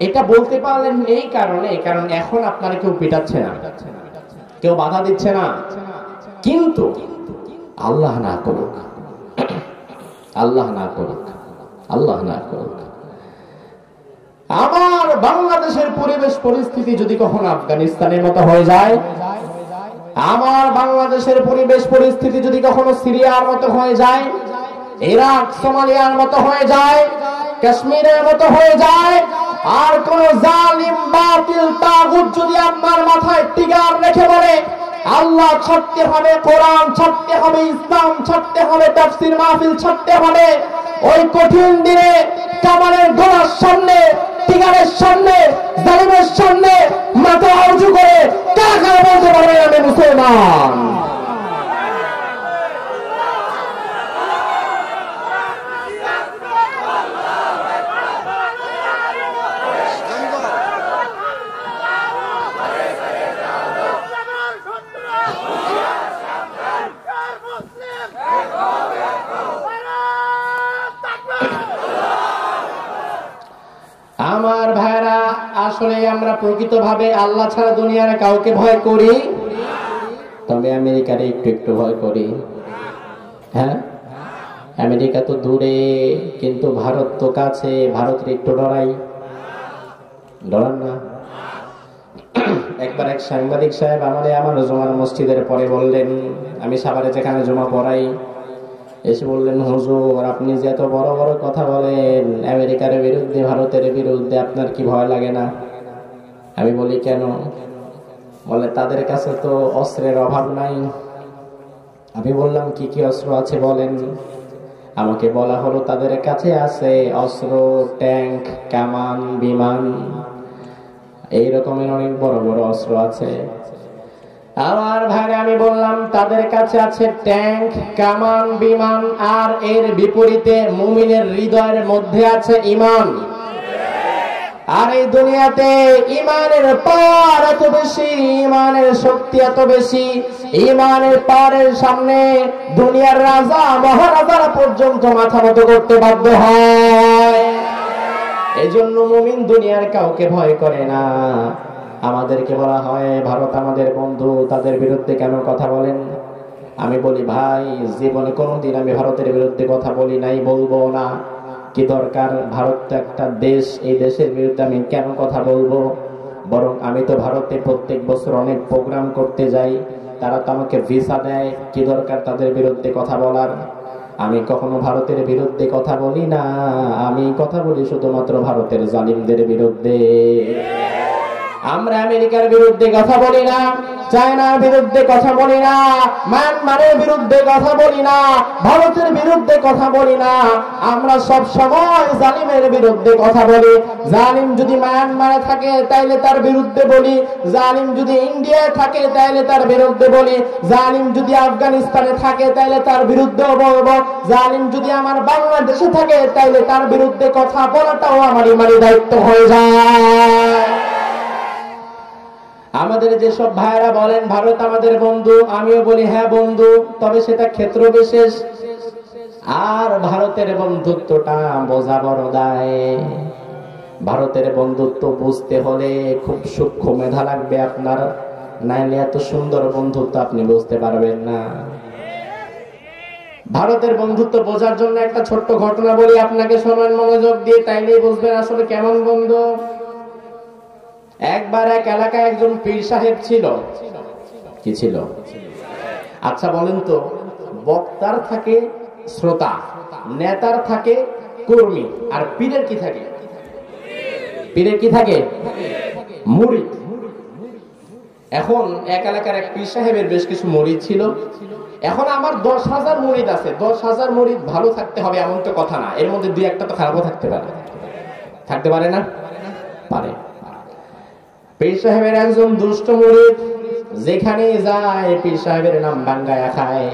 এটা বলতে পারলেন এই কারণে, কারণ এখন আপনারা কেউ পিটাচ্ছে না, কেউ বাধা দিচ্ছে না, কিন্তু আল্লাহ না করুক, আল্লাহ না করুক, আল্লাহ না করুক, আমার বাংলাদেশের পরিবেশ পরিস্থিতি যদি কখনো আফগানিস্তানের মতো হয়ে যায়, আমার বাংলাদেশের পরিবেশ পরিস্থিতি যদি কখনো সিরিয়ার মতো হয়ে যায়, ইরাক সোমালিয়ার মতো হয়ে যায়, কাশ্মীরের মতো হয়ে যায়, আর কোন জালিম বাতিল তাগুত যদি আপনার মাথায় টিগার রেখে বলে আল্লাহ ছাড়তে হবে, কোরআন ছাড়তে হবে, ইসলাম ছাড়তে হবে, তাফসীর মাহফিল ছাড়তে হবে। ওই কঠিন দিনে কামানের গোলার সামনে, টিগারের সামনে, জালিমের সামনে মাথা উঁচু করে কাকা বলতে পারবে আমি মুসলমান। আমার ভাইরা, আসলে আমরা প্রকৃতভাবে আল্লাহ ছাড়া দুনিয়ার কাউকে ভয় করি, তবে আমেরিকারে একটু একটু ভয় করি। হ্যাঁ, আমেরিকা তো দূরে, কিন্তু ভারত তো কাছে, ভারতের একটু ডরান না? একবার এক সাংবাদিক সাহেব আমার জুমার মসজিদের পরে বললেন, আমি সাভারে যেখানে জমা পড়াই, এসে বললেন, হুজুর আপনি যে এত বড় বড় কথা বলেন আমেরিকার বিরুদ্ধে, ভারতের বিরুদ্ধে, আপনার কি ভয় লাগে না? আমি বলি কেন? বলে তাদের কাছে তো অস্ত্রের অভাব নাই। আমি বললাম কি কি অস্ত্র আছে বলেন। আমাকে বলা হলো তাদের কাছে আছে অস্ত্র, ট্যাঙ্ক, কামান, বিমান, এই রকমের অনেক বড় বড় অস্ত্র আছে। আমার ভাই, আমি বললাম তাদের কাছে আছে ট্যাঙ্ক, কামান, বিমান, আর এর বিপরীতে মুমিনের হৃদয়ের মধ্যে আছে ঈমান। আর এই দুনিয়াতে ঈমানের পাওয়ার এত বেশি, ঈমানের শক্তি এত বেশি, ঈমানের পাওয়ারের সামনে দুনিয়ার রাজা মহারাজারা পর্যন্ত মাথা নত করতে বাধ্য হয়। এজন্য মুমিন দুনিয়ার কাউকে ভয় করে না। আমাদেরকে বলা হয় ভারত আমাদের বন্ধু, তাদের বিরুদ্ধে কেন কথা বলেন? আমি বলি ভাই, জীবনে কোনোদিন আমি ভারতের বিরুদ্ধে কথা বলি নাই, বলবো না। কি দরকার? ভারত তো একটা দেশ, এই দেশের বিরুদ্ধে আমি কেন কথা বলবো? বরং আমি তো ভারতে প্রত্যেক বছর অনেক প্রোগ্রাম করতে যাই, তারা তো আমাকে ভিসা দেয়, কি দরকার তাদের বিরুদ্ধে কথা বলার? আমি কখনো ভারতের বিরুদ্ধে কথা বলি না, আমি কথা বলি শুধুমাত্র ভারতের জালিমদের বিরুদ্ধে। আমরা আমেরিকার বিরুদ্ধে কথা বলি না, চায়নার বিরুদ্ধে কথা বলি না, মায়ানমারের বিরুদ্ধে কথা বলি না, ভারতের বিরুদ্ধে কথা বলি না। আমরা সব সময় জালিমের বিরুদ্ধে কথা বলি। জালিম যদি মায়ানমারে থাকে তাইলে তার বিরুদ্ধে বলি, জালিম যদি ইন্ডিয়ায় থাকে তাইলে তার বিরুদ্ধে বলি, জালিম যদি আফগানিস্তানে থাকে তাইলে তার বিরুদ্ধেও বলবো, জালিম যদি আমার বাংলাদেশে থাকে তাইলে তার বিরুদ্ধে কথা বলাটাও আমার ইমানি দায়িত্ব হয়ে যায়। আমাদের যেসব ভাইরা বলেন ভারত আমাদের বন্ধু, আমিও বলি হ্যাঁ বন্ধু, তবে সেটা ক্ষেত্র বিশেষ। আর ভারতের বন্ধুত্বটা বোঝা বড় দায়। ভারতের বন্ধুত্ব বুঝতে হলে খুব সূক্ষ্ম মেধা লাগবে আপনার, নাইলে এত সুন্দর বন্ধুত্ব আপনি বুঝতে পারবেন না। ভারতের বন্ধুত্ব বোঝার জন্য একটা ছোট্ট ঘটনা বলি আপনাকে, শোনেন মনোযোগ দিয়ে, তাইলেই বুঝবেন আসলে কেমন বন্ধু। একবার এক এলাকায় একজন পীর সাহেব ছিল। কি ছিল? আচ্ছা বলেন তো, বক্তার থাকে শ্রোতা, নেতার থাকে কর্মী, আর পীরের কি থাকে? পীরের কি থাকে? মুরিদ। এখন এক এলাকার এক পীর সাহেবের বেশ কিছু মুরিদ ছিল। এখন আমার 10,000 মুরিদ আছে, 10,000 মুরিদ ভালো থাকতে হবে এমন তো কথা না, এর মধ্যে দুই একটা তো খারাপও থাকতে পারে। থাকতে পারে না? পারে। পীর সাহেবের একজন দুষ্ট মুরিদ যেখানে যায় পীর সাহেবের নাম বাঙ্গায়া খায়।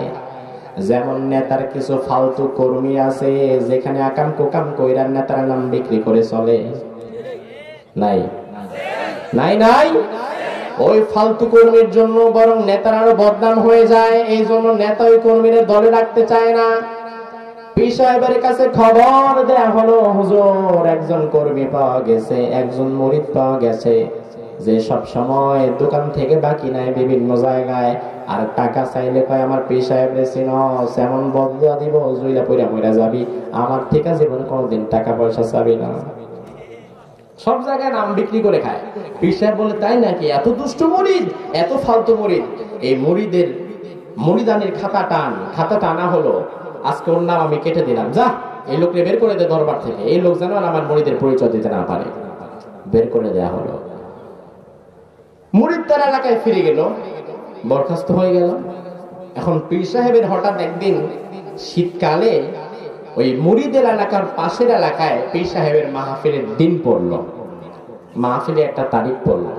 যেমন নেতার কিছু ফালতু কর্মী আছে যেখানে আকাম কোকাম কইরা নেতার নাম বিক্রি করে চলে। নাই নাই নাই, ওই ফালতু কর্মীর জন্য বরং নেতার আরো বদনাম হয়ে যায়। এই জন্য নেতা ওই কর্মীদের দলে রাখতে চায় না। পীর সাহেবের কাছে খবর দেয়া হলো, হুজুর একজন কর্মী পাওয়া গেছে, একজন মুরিদ পাওয়া গেছে যে সব সময় দোকান থেকে বাকি নাই বিভিন্ন জায়গায়, আর টাকা চাইলে কয় আমার পীর সাহেবরে চিনস, এমন বদলা দিব জুইলা পয়রা পয়রা যাবি, আমার থেকে জীবনে কোনোদিন টাকা পয়সা চাবি না। সব জায়গায় নাম বিক্রি করে খায়। পীর সাহেব বলে তাই নাকি? এত দুষ্ট মুরিদ, এত ফালতু মুরিদ। এই মুরিদের মুরিদানির খাতা টানা হলো। আজকে ওর নাম আমি কেটে দিলাম, যা এই লোককে বের করে দে দরবার থেকে, এই লোক যেন আমার মুরিদের পরিচয় দিতে না পারে। বের করে দেয়া হলো। মুরিদ তার এলাকায় ফিরে গেল। বরখাস্ত হয়ে গেল। এখন পীর সাহেবের হঠাৎ একদিন শীতকালে ওই মুরিদের এলাকার পাশের এলাকায় পীর সাহেবের মাহফিলের দিন পড়লো, মাহফিলে একটা তারিখ পড়লো।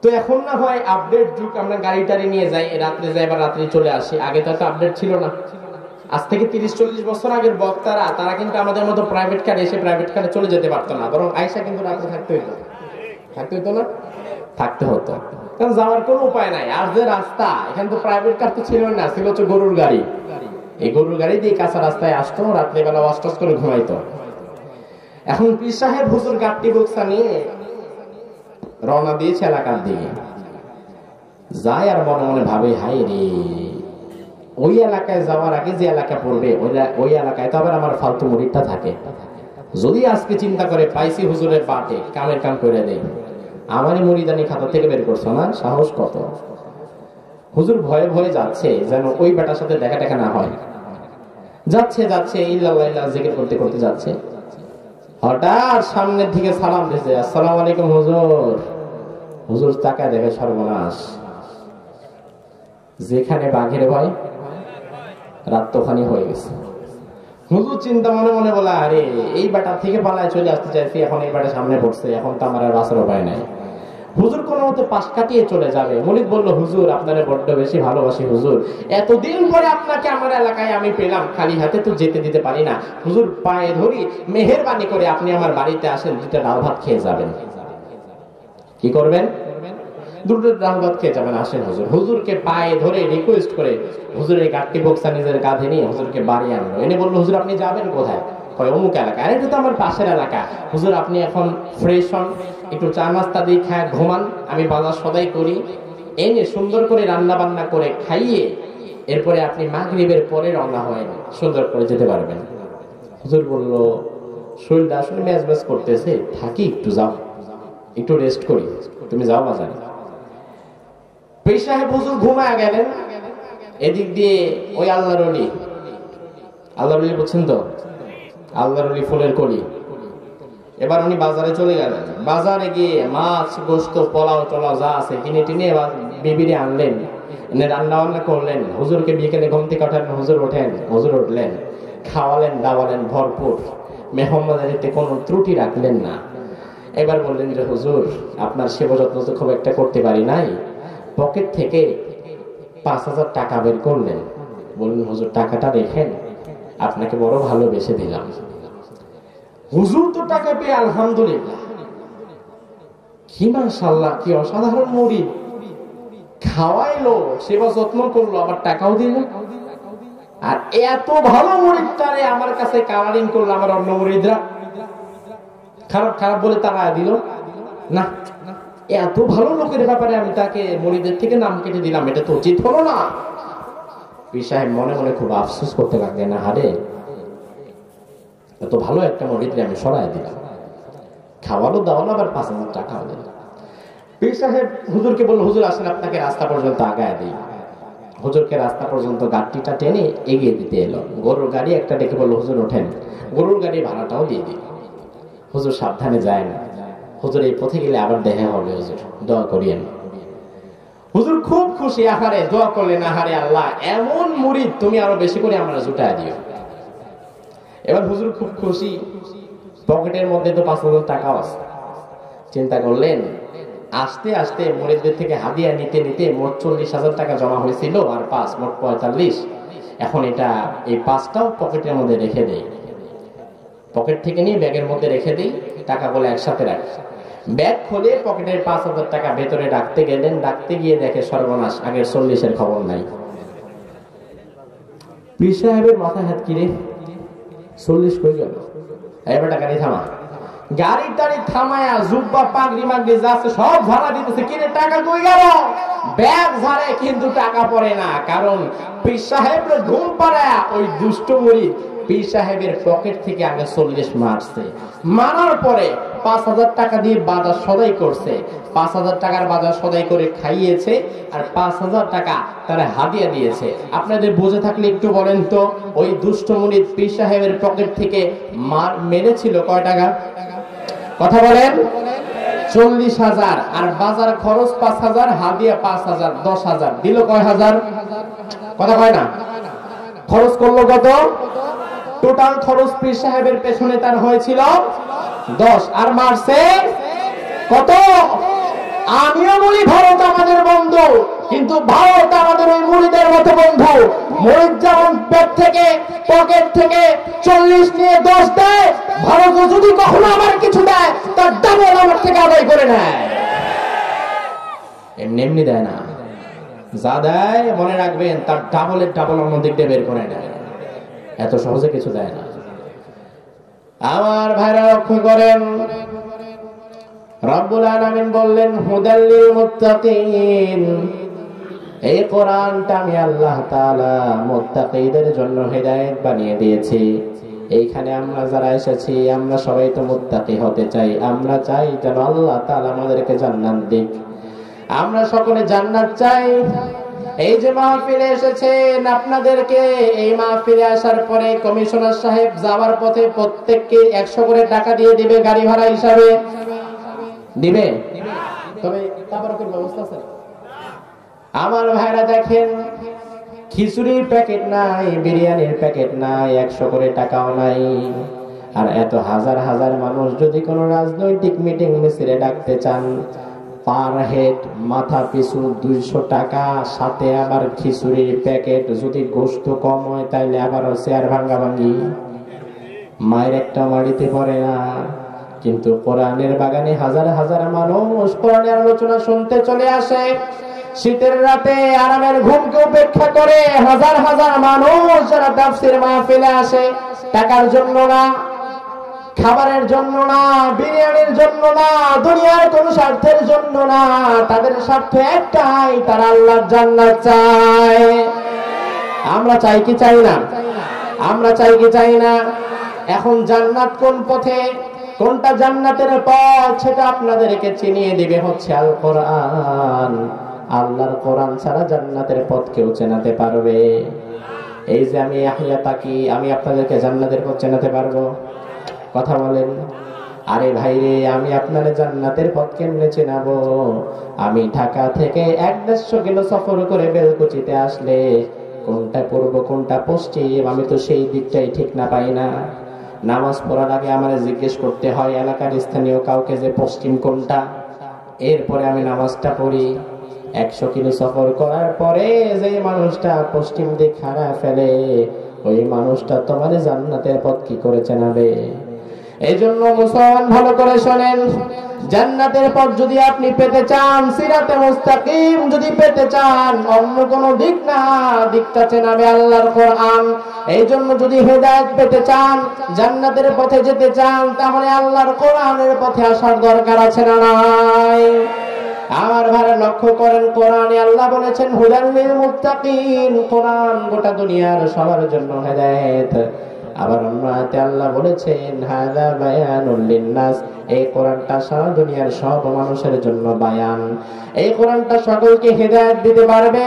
তো এখন না হয় আপডেট যুগ, আমরা গাড়ি টাড়ি নিয়ে যাই, রাত্রে যাই বা রাত্রে চলে আসি। আগে তো এত আপডেট ছিল না। আজ থেকে 30-40 বছর আগের বক্তারা তারা কিন্তু আমাদের মতো প্রাইভেট কারে এসে প্রাইভেট কারে চলে যেতে পারতো না, বরং আয়সা কিন্তু রাত্রে থাকতে হইতো না, থাকতে হতো, কারণ যাওয়ার কোনো উপায় নাই। আর যে রাস্তা, এখানে তো প্রাইভেট কার তো ছিল না, ছিল হচ্ছে গরুর গাড়ি। এই গরুর গাড়ি দিয়ে কাঁচা রাস্তায় আসতো, রাত্রেবেলা ওয়াশ করে ঘুমাইতো। এখন পীর সাহেব হুজুর গাড়ি বক্সা নিয়ে রওনা দিয়েছে এলাকার দিকে। যায় আর মনে মনে ভাবে, হাই রে, ওই এলাকায় যাওয়ার আগে যে এলাকা পড়বে ওই এলাকায় তো আবার আমার ফালতু মুরিদটা থাকে। যদি আজকে চিন্তা করে পাইছি হুজুরের বাটে, কামের কাম করে দেয়, আমারই মুরিদানি খাতা থেকে বের করছো না, সাহস কত। হুজুর ভয়ে ভয়ে যাচ্ছে যেন ওই বেটার সাথে দেখা টাকা না হয়। যাচ্ছে ইল্লাল্লাহ ইল্লাল্লাহ জিকির করতে করতে যাচ্ছে। হঠাৎ সামনের দিকে সালাম দিয়েছে, আসসালামু আলাইকুম হুজুর। হুজুর তাকায় দেখে সর্বনাশ, যেখানে বাঘের ভয় রাত তোখানি হয়ে গেছে। হুজুর চিন্তা মনে মনে বলে, আরে এই বেটার থেকে পালায় চলে আসতে চাইছি, এখন এই বেটা সামনে পড়ছে, এখন তো আমার আর বাঁচার উপায় নাই। হুজুর কোনো মতে পাশ কাটিয়ে চলে যাবে। মুরিদ বলল, হুজুর আপনারা বড্ড বেশি ভালোবাসি হুজুর, এতদিন পরে আপনাকে আমার এলাকায় আমি পেলাম, খালি হাতে তো যেতে দিতে পারি না। হুজুর পায়ে ধরি, মেহেরবানি করে আপনি আমার বাড়িতে আসেন, দুটা ডাল ভাত খেয়ে যাবেন। কি করবেন? দুটো ডাল ভাত খেয়ে যাবেন, আসেন হুজুর। হুজুরকে পায়ে ধরে রিকোয়েস্ট করে হুজুরের গাড়ি বক্সা নিজের কাঁধে নিয়ে হুজুরকে বাড়ি আনলো। এনে বললো, হুজুর আপনি যাবেন কোথায়? অমুক এলাকা। আরে এটা তো আমার পাশের এলাকা। হুজুর আপনি এখন ফ্রেশ হন, একটু চা নাস্তা দিয়ে খায় ঘুমান, আমি বাজার সদাই করি, এনে সুন্দর করে রান্না বান্না করে খাইয়ে এরপরে আপনি মাগরিবের পরে রওনা হয়ে সুন্দর করে যেতে পারবেন। হুজুর বলল, শরীরটা আসলে ম্যাজ করতেছে, থাকি, একটু যাও, একটু রেস্ট করি, তুমি যাও বাজারে। পীর সাহেব হুজুর ঘুমায় গেলেন। এদিক দিয়ে ওই আল্লাহর ওলি বুঝছেন তো, আল্লাহর ওলি ফুলের কলি, এবার উনি বাজারে চলে গেলেন। বাজারে গিয়ে মাছ গোস্ত পোলাও টোলাও যা আছে কিনে টিনে বিবিরে আনলেন, এনে রান্না বান্না করলেন। হুজুরকে বিকেলে ঘুম থেকে ওঠেন, হুজুর উঠলেন, খাওয়ালেন দাওয়ালেন ভরপুর, মেহমানদারিতে কোনো ত্রুটি রাখলেন না। এবার বললেন যে হুজুর আপনার সেবা যত্ন তো খুব একটা করতে পারি নাই। পকেট থেকে 5,000 টাকা বের করলেন, বললেন হুজুর টাকাটা রেখেন, আপনাকে বড় ভালোবেসে দিলাম। হুজুর তো টাকা পেয়ে আলহামদুলিল্লাহ, কি মাশাআল্লাহ, কি অসাধারণ মুরিদ, খাওয়াইলো, সেবা যত্ন করলো, আবার টাকাও দিল। আর এত ভালো মুরিদটারে আমার কাছে কালারিং করলো আমার অন্য মুরিদরা, খারাপ বলে তারা দিল না। এত ভালো লোকের ব্যাপারে আমি তাকে মুরিদের থেকে নাম কেটে দিলাম, এটা তো উচিত হলো না। পীর সাহেব মনে মনে খুব আফসোস করতে লাগলেন, হারে এত ভালো একটা মুরিদকে আমি সরাই দিলাম, খাওয়ালো দাওয়ালো, আবার 5,000 টাকাও দিল। পীর সাহেব হুজুরকে বলল, হুজুর আসেন আপনাকে রাস্তা পর্যন্ত আগায় দিই। হুজুরকে রাস্তা পর্যন্ত গাড়িটা টেনে এগিয়ে দিতে এলো। গরুর গাড়ি একটা ডেকে বললো, হুজুর ওঠেন, গরুর গাড়ি ভাড়াটাও দিয়ে দিল। হুজুর সাবধানে যায় না, হুজুর এই পথে গেলে আবার দেখা হবে, হুজুর দোয়া করিয়েন। হুজুর খুব খুশি, আহারে দোয়া করলেন, আহারে আল্লাহ এমন মুরিদ তুমি আরো বেশি করে আমরা জুটায় দিও। এবার হুজুর খুব খুশি, পকেটের মধ্যে তো 5,000 টাকাও আছে। চিন্তা করলেন, আস্তে আস্তে মুরিদদের থেকে হাদিয়া নিতে নিতে মোট 40,000 টাকা জমা হয়েছিল, আর 5 মোট 45। এখন এই 5টাও পকেটের মধ্যে রেখে দেই, পকেট থেকে নিয়ে ব্যাগের মধ্যে রেখে দিই, টাকাগুলো একসাথে রাখি। ব্যাগ খুলে পকেটের 5,000 টাকা ভেতরে রাখতে গেলেন, রাখতে গিয়ে দেখে সর্বনাশ, আগের 40-এর খবর নাই। পীর সাহেবের মাথায় হাত, কিরে 40 কই গেল? এবার গাড়ি থামা, গাড়ি থামায়া জুব্বা পাগড়ি মাগড়ি যা আছে সব ঝাড়া দিতেছে, কিরে টাকা কই গেল? ব্যাগ ঝাড়ে কিন্তু টাকা পড়ে না, কারণ পীর সাহেব ঘুম পাড়ায়া ওই দুষ্ট মুরিদ পীর সাহেবের পকেট থেকে আগে 40 মারছে, মারার পরে 5,000 টাকা দিয়ে বাজার সদাই করছে, 5,000 টাকার বাজার সদাই করে খাইয়েছে, আর 5,000 টাকা তারা হাদিয়া দিয়েছে। আপনাদের বুঝে থাকলে একটু বলেন তো, ওই দুষ্ট মুরিদ পীর সাহেবের পকেট থেকে মেরেছিল কয় টাকা? কথা বলেন। 40,000 আর বাজার খরচ 5,000, হাদিয়া 5,000, 10,000 দিল কয় হাজার? কথা কয় না? খরচ করলো কত? টোটাল খরচ পীর সাহেবের পেছনে তার হয়েছিল 10, আর মারছে কত? আমিও বলি ভারত আমাদের বন্ধু, কিন্তু ভারত আমাদের ওই মুরিদের মতো বন্ধু। মুরিদ যেমন পেট থেকে পকেট থেকে 40 নিয়ে 10 দেয়, ভারত যদি কখনো আমার কিছু দেয় তার ডাবল আমার থেকে আদায় করে নেয়। এমনি এমনি দেয় না, যা দেয় মনে রাখবেন তার ডাবলের ডাবল অন্য দিক দিয়ে বের করে নেয়। এত সহজে কিছু দেয় না। আমার ভাইরা লক্ষ্য করেন, রব্বুল আলামিন বললেন হুদাল লিল মুত্তাকিন, এই কোরআনটা আমি আল্লাহ তাআলা মুত্তাকিদের জন্য হেদায়েত বানিয়ে দিয়েছি। এইখানে আমরা যারা এসেছি আমরা সবাই তো মুত্তাকি হতে চাই। আমরা চাই যেন আল্লাহ তাআলা আমাদেরকে জান্নাত দিক। আমরা সকলে জান্নাত চাই। এই যে মাহফিলে এসেছেন আপনাদেরকে, এই মাহফিলে আসার পরে কমিশনার সাহেব যাওয়ার পথে প্রত্যেককে 100 করে টাকা দিয়ে দিবে গাড়ি ভাড়া হিসাবে। দিবে? তবে তাবারকের ব্যবস্থা আছে। আমার ভাইরা দেখেন, খিচুড়ির প্যাকেট নাই, বিরিয়ানির প্যাকেট নাই, 100 করে টাকাও নাই। আর এত হাজার হাজার মানুষ যদি কোনো রাজনৈতিক মিটিং মিছিলে ডাকতে চান, পার হেড মাথা পিছু 200 টাকা, সাথে আবার খিচুড়ির প্যাকেট। যদি গোশত কম হয় তাইলে আবার চেয়ার ভাঙ্গা ভাঙ্গি, মায়ের একটা মাড়িতে পড়ে না। কিন্তু কোরআনের বাগানে হাজার হাজার মানুষ কোরআনের আলোচনা শুনতে চলে আসে। শীতের রাতে আরামের ঘুমকে উপেক্ষা করে হাজার হাজার মানুষ যারা তাফসীর মাহফিলে আসে, টাকার জন্য না, খাবারের জন্য না, বিরিয়ানির জন্য না, দুনিয়ার কোন স্বার্থের জন্য না, তাদের স্বার্থ একটাই, তারা আল্লাহর জান্নাত চায়। আমরা চাই কি চাই না? আমরা চাই কি চাই না? এখন জান্নাত কোন পথে, কোনটা জান্নাতের পথ সেটা আপনাদেরকে চিনিয়ে দিবে হচ্ছে আল কোরআন। আল্লাহর কোরআন ছাড়া জান্নাতের পথ কেউ চেনাতে পারবে? এই যে আমি আহিয়া তাকি, আমি আপনাদেরকে জান্নাতের পথ চেনাতে পারবো? কথা বলেন। আরে ভাইরে, আমি আপনার জান্নাতের পথ কেমনে চেনাবো? আমি ঢাকা থেকে 1-150 কিলো সফর করে বেলকুচিতে আসলে কোনটা পূর্ব কোনটা পশ্চিম আমি তো সেই দিকটাই ঠিক না পাই না। নামাজ পড়ার আগে আমার জিজ্ঞেস করতে হয় এলাকার স্থানীয় কাউকে যে পশ্চিম কোনটা, এরপরে আমি নামাজটা পড়ি। 100 কিলো সফর করার পরে যে মানুষটা পশ্চিম দিক হারা ফেলে, ওই মানুষটা তোমার জান্নাতের পথ কি করে চেনাবে? এই জন্য মুসলমান ভালো করে শোনেন, জান্নাতের পথ যদি আপনি পেতে চান, সিরাতে মুস্তাকিম যদি পেতে চান, অন্য কোনো দিক না, দিকটা চেনাবে আল্লাহর কোরআন। এই জন্য যদি হেদায়েত পেতে চান, জান্নাতের পথে যেতে চান, তাহলে আল্লাহর কোরআনের পথে আসার দরকার আছে না নাই? আমার ভাইরা লক্ষ্য করেন, কোরআনে আল্লাহ বলেছেন হুদাল লিল মুত্তাকিন, কোরআন গোটা দুনিয়ার সবার জন্য হেদায়েত। আবার অন্য আয়াতে আল্লাহ বলেছেন হাযা বায়ানুল লিন্নাস, এই কোরআনটা সারা দুনিয়ার সব মানুষের জন্য বায়ান। এই কোরআনটা সকলকে হেদায়েত দিতে পারবে।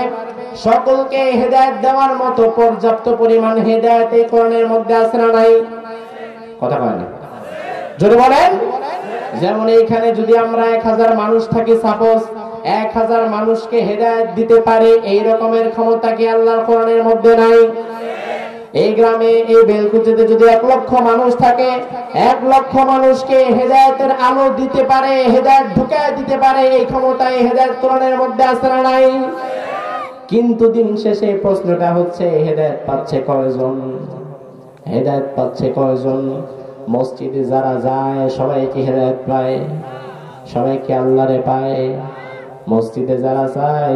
সকলকে হেদায়েত দেওয়ার মতো পর্যাপ্ত পরিমাণ হেদায়েত এই কোরআনের মধ্যে আছে না নাই? কথা বলেন না, জোরে বলেন। যেমন এইখানে যদি আমরা 1000 মানুষ থাকি, সাপোজ 1000 মানুষকে হেদায়েত দিতে পারে, এই রকমের ক্ষমতা কি আল্লাহর কোরআনের মধ্যে নাই? এই গ্রামে এই বেলকুচিতে যদি 1 লক্ষ মানুষ থাকে, 1 লক্ষ মানুষকে হেদায়েতের আলো দিতে পারে, হেদায়েত ঢুকায় দিতে পারে, এই ক্ষমতা এই হেদায়েত কোরআনের মধ্যে আছে না নাই? কিন্তু দিন শেষে প্রশ্নটা হচ্ছে হেদায়েত পাচ্ছে কয়জন? হেদায়েত পাচ্ছে কয়জন? মসজিদে যারা যায় সবাই কি হেদায়েত পায়? সবাই কি আল্লাহরে পায়? মসজিদে যারা যায়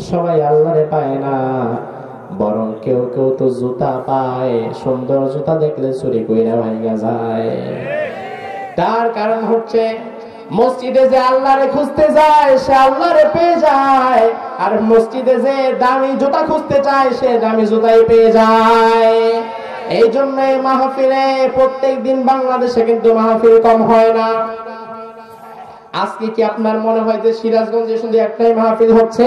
সবাই আল্লাহরে পায় না, বরং কেউ কেউ তো জুতা পায়, সুন্দর জুতা দেখলে চুরি কইরা ভাইগা যায়। তার কারণ হচ্ছে মসজিদে যে আল্লাহরে খুঁজতে যায় সে আল্লাহরে পেয়ে যায়, আর মসজিদে যে দামি জুতা খুঁজতে চায় সে দামি জুতাই পেয়ে যায়। এই জন্য এই মাহফিলে প্রত্যেক দিন বাংলাদেশে কিন্তু মাহফিল কম হয় না। আজকে কি আপনার মনে হয় যে সিরাজগঞ্জে শুধু একটাই মাহফিল হচ্ছে?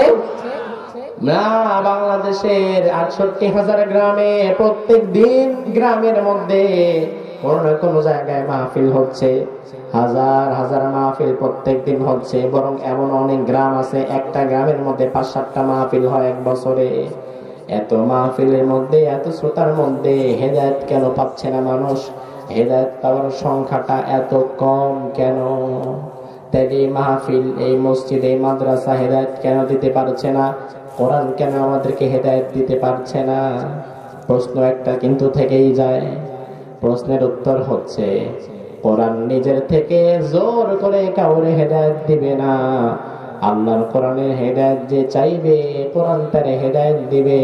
না, বাংলাদেশের 68,000 গ্রামে প্রত্যেক দিন গ্রামের মধ্যে কোন না কোন জায়গায় মাহফিল হচ্ছে, হাজার হাজার মাহফিল প্রত্যেক দিন হচ্ছে, বরং এমন অনেক গ্রাম আছে একটা গ্রামের মধ্যে 5-7টা মাহফিল হয় এক বছরে। এত মাহফিলের মধ্যে, এত শ্রোতার মধ্যে হেদায়েত কেন পাচ্ছে না মানুষ? হেদায়েত পাওয়ার সংখ্যাটা এত কম কেন? তাই মাহফিল, এই মসজিদ, এই মাদ্রাসা হেদায়েত কেন দিতে পারছে না? কোরআন কেন আমাদেরকে হেদায়েত দিতে পারছে না? প্রশ্ন একটা কিন্তু থেকেই যায়। প্রশ্নের উত্তর হচ্ছে, কোরআন নিজের থেকে জোর করে কাউরে হেদায়েত দিবে না। আল্লাহর কোরআনের হেদায়েত যে চাইবে, কোরআন তারে হেদায়েত দিবে।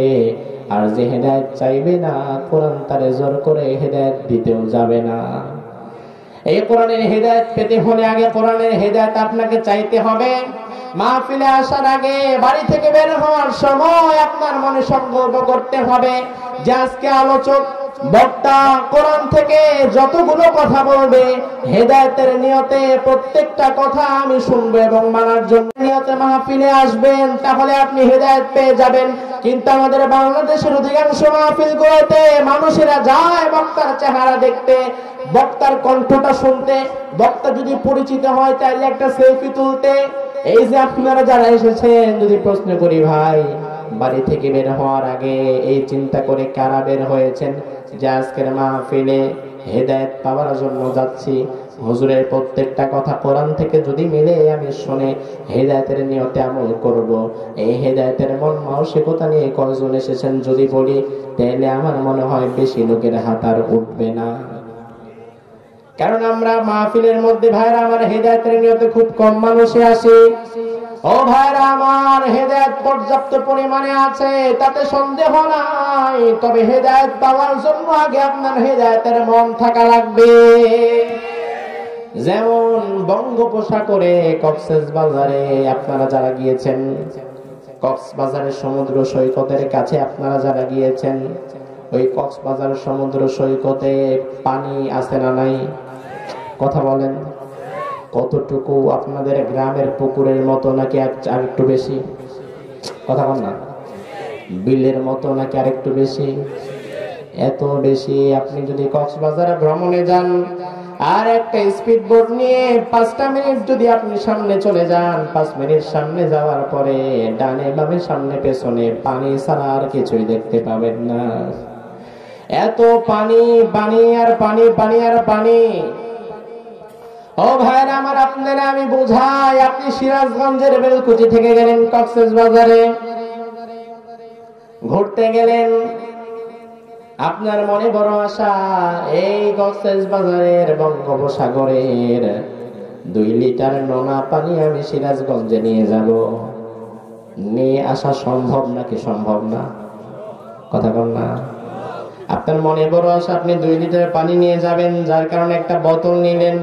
আর যে হেদায়েত চাইবে না, কোরআন তারে জোর করে হেদায়েত দিতেও যাবে না। এই কোরআনের হেদায়েত পেতে হলে আগে কোরআনের হেদায়েত আপনাকে চাইতে হবে। মাহফিলে আসার আগে, বাড়ি থেকে বের হওয়ার সময় আপনার মনে সংকল্প করতে হবে যে আজকে আলোচক বক্তা কোরআন থেকে যতগুলো কথা বলবে, হেদায়েতের নিয়তে প্রত্যেকটা কথা আমি শুনবো এবং মানার জন্য নিয়তে মাহফিলে আসবেন, তাহলে আপনি হেদায়েত পেয়ে যাবেন। কিন্তু আমাদের বাংলাদেশের অধিকাংশ মাহফিলগুলোতে মানুষেরা যায় বক্তার চেহারা দেখতে, বক্তার কণ্ঠটা শুনতে, বক্তা যদি পরিচিত হয় তাহলে একটা সেলফি তুলতে। এই যে আপনারা যারা এসেছেন, যদি প্রশ্ন করি ভাই, বাড়ি থেকে বের হওয়ার আগে এই চিন্তা করে কারা বের হয়েছেন যে আজকের মাহফিলে হেদায়েত পাওয়ার জন্য যাচ্ছি, হুজুরের প্রত্যেকটা কথা কোরআন থেকে যদি মিলে আমি শুনে হেদায়েতের নিয়তে আমল করব, এই হেদায়েতের মন মানসিকতা নিয়ে কয়জন এসেছেন যদি বলি, তাহলে আমার মনে হয় বেশি লোকের হাত আর উঠবে না। কারণ আমরা মাহফিলের মধ্যে ভাইরা আমার হেদায়েতের নিয়তে খুব কম মানুষে আসে। ও ভাইরা আমার, হেদায়েত পর্যাপ্ত পরিমাণে আছে, তাতে সন্দেহ নাই। তবে হেদায়েত পাওয়ার জন্য আগে আপনার হেদায়েতের মন থাকা লাগবে। যেমন বঙ্গোপসাগরে কক্সবাজারে আপনারা যারা গিয়েছেন, কক্সবাজারের সমুদ্র সৈকতের কাছে আপনারা যারা গিয়েছেন, ওই কক্সবাজার সমুদ্র সৈকতে পানি আছে না নাই? কথা বলেন, কতটুকু? আপনাদের গ্রামের পুকুরের মতো নাকি আর একটু বেশি? কথা বল না। বিলের মতো নাকি আর একটু বেশি? এত বেশি। আপনি যদি কক্সবাজারে ভ্রমণে যান আর একটা স্পিড বোট নিয়ে 5টা মিনিট যদি আপনি সামনে চলে যান, 5 মিনিট সামনে যাওয়ার পরে ডানে বামে সামনে পেছনে পানি ছাড়া আর কিছুই দেখতে পাবেন না। এত পানি, পানি আর পানি, পানি আর পানি। ও ভাইরা আমার, আপনারা আমি বুঝাই, আপনি সিরাজগঞ্জের বেলকুচি থেকে গেলেন কক্সবাজারে ঘুরতে গেলেন, আপনার মনে বড় আশা এই কক্সবাজারের বঙ্গোপসাগরের 2 লিটার নোনা পানি আমি সিরাজগঞ্জে নিয়ে যাব। নিয়ে আসা সম্ভব নাকি সম্ভব না? কথা বল না। আপনার মনে বড় আশা, আপনি 2 লিটার পানি নিয়ে যাবেন, যার কারণে একটা বোতল নিলেন।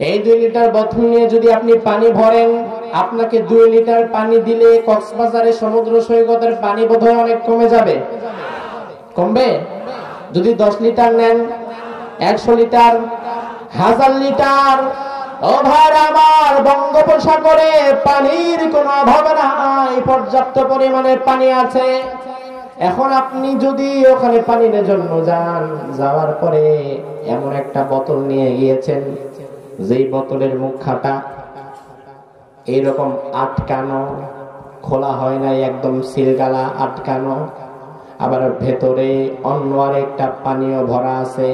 এই 2 লিটার বোতল নিয়ে যদি আপনি পানি ভরেন, আপনাকে 2 লিটার পানি দিলে কক্সবাজারের সমুদ্র সৈকতের পানি বোধহয় অনেক কমে যাবে। কমবে? যদি 10 লিটার নেন, 100 লিটার, 1000 লিটার। ও ভাই আমার, বঙ্গোপসাগরে পানির কোনো অভাব নাই, পর্যাপ্ত পরিমাণে পানি আছে। এখন আপনি যদি ওখানে পানির জন্য যান, যাওয়ার পরে এমন একটা বোতল নিয়ে গিয়েছেন যেই বোতলের মুখটা এইরকম আটকানো, খোলা হয় নাই, একদম সিলগালা আটকানো, আবার ভেতরে অন্য আরেকটা পানীয় ভরা আছে।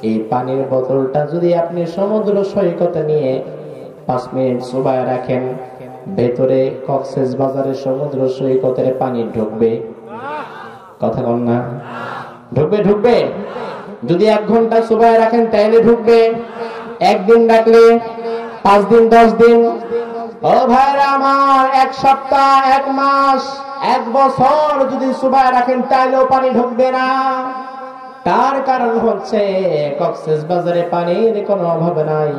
এই পানির বোতলটা যদি আপনি সমুদ্র সৈকতে নিয়ে 5 মিনিট চুবায় রাখেন, ভেতরে কক্সবাজারের সমুদ্র সৈকতের পানি ঢুকবে? কথা বল না। ঢুকবে? ঢুকবে। যদি 1 ঘন্টা চুবায় রাখেন তাইলে ঢুকবে। 1 দিন রাখলে, 5 দিন, 10 দিন, ও ভাইরা আমার, 1 সপ্তাহ, 1 মাস, 1 বছর যদি চুবায় রাখেন তাইলেও পানি ঢুকবে না। তার কারণ হচ্ছে কক্সবাজারে পানির কোনো অভাব নাই,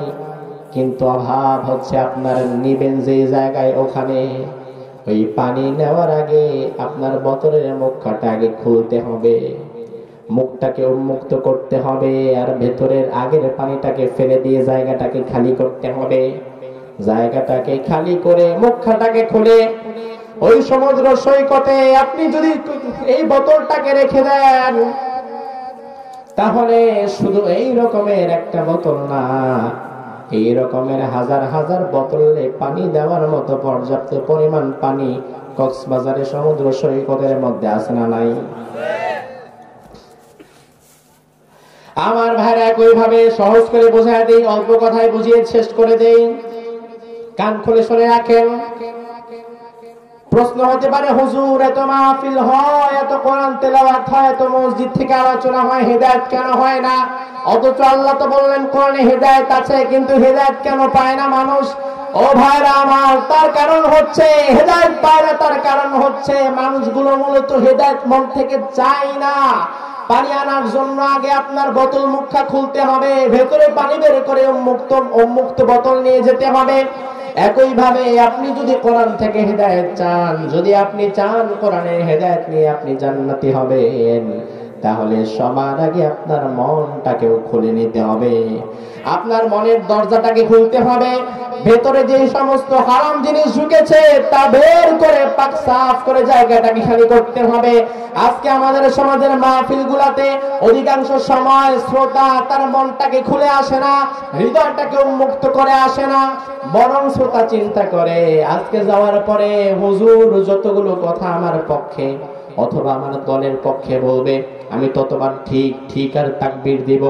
কিন্তু অভাব হচ্ছে আপনার নিবেন যে জায়গায়, ওখানে ওই পানি নেওয়ার আগে আপনার বোতলের মুখটা আগে খুলতে হবে, মুখটাকে উন্মুক্ত করতে হবে, আর ভেতরের আগের পানিটাকে ফেলে দিয়ে জায়গাটাকে খালি করতে হবে। জায়গাটাকে খালি করে মুখটাকে খুলে ওই সমুদ্র সৈকতে আপনি যদি এই বোতলটাকে রেখে দেন, তাহলে শুধু এই রকমের একটা বোতল না, এই রকমের হাজার হাজার বোতলে পানি দেওয়ার মতো পর্যাপ্ত পরিমাণ পানি কক্সবাজারের সমুদ্র সৈকতের মধ্যে আছে না নাই? আমার ভাইরা একইভাবে সহজ করে বোঝায় দেই, অল্প কথায় বুঝিয়ে শেষ করে দেই, কান খুলে শুনে রাখেন। প্রশ্ন হতে পারে, হুজুর এত মাহফিল হয়, এত কোরআন তেলাওয়াত হয়, এত মসজিদ থেকে আলোচনা হয়, হেদায়েত কেন হয় না? অথচ আল্লাহ তো বললেন কোরআনে হেদায়েত আছে, কিন্তু হেদায়েত কেন পায় না মানুষ? ও ভাইরা আমার, তার কারণ হচ্ছে হেদায়েত পায় না, তার কারণ হচ্ছে মানুষগুলো মূলত হেদায়েত মন থেকে চায় না। পানি আনার জন্য আগে আপনার বোতল মুখটা খুলতে হবে, ভেতরে পানি বের করে উন্মুক্ত বোতল নিয়ে যেতে হবে। একইভাবে আপনি যদি কোরআন থেকে হেদায়েত চান, যদি আপনি চান কোরআনের হেদায়েত নিয়ে আপনি জান্নাতি হবেন, তাহলে সবার আগে আপনার মনটাকেও খুলে নিতে হবে, আপনার মনের দরজাটাকে খুলতে হবে। ভেতরে যে সমস্ত হারাম জিনিস ঢুকেছে তা বের করে পাক সাফ করে জায়গাটাকে খালি করতে হবে। আজকে আমাদের সমাজের মাহফিলগুলোতে অধিকাংশ সময় শ্রোতা তার মনটাকে খুলে আসে না, হৃদয়টাকে উন্মুক্ত করে আসে না, বরং শ্রোতা চিন্তা করে আজকে যাওয়ার পরে হুজুর যতগুলো কথা আমার পক্ষে অথবা আমার দলের পক্ষে বলবে, আমি ততবার ঠিক ঠিক আর তাকবীর দিব।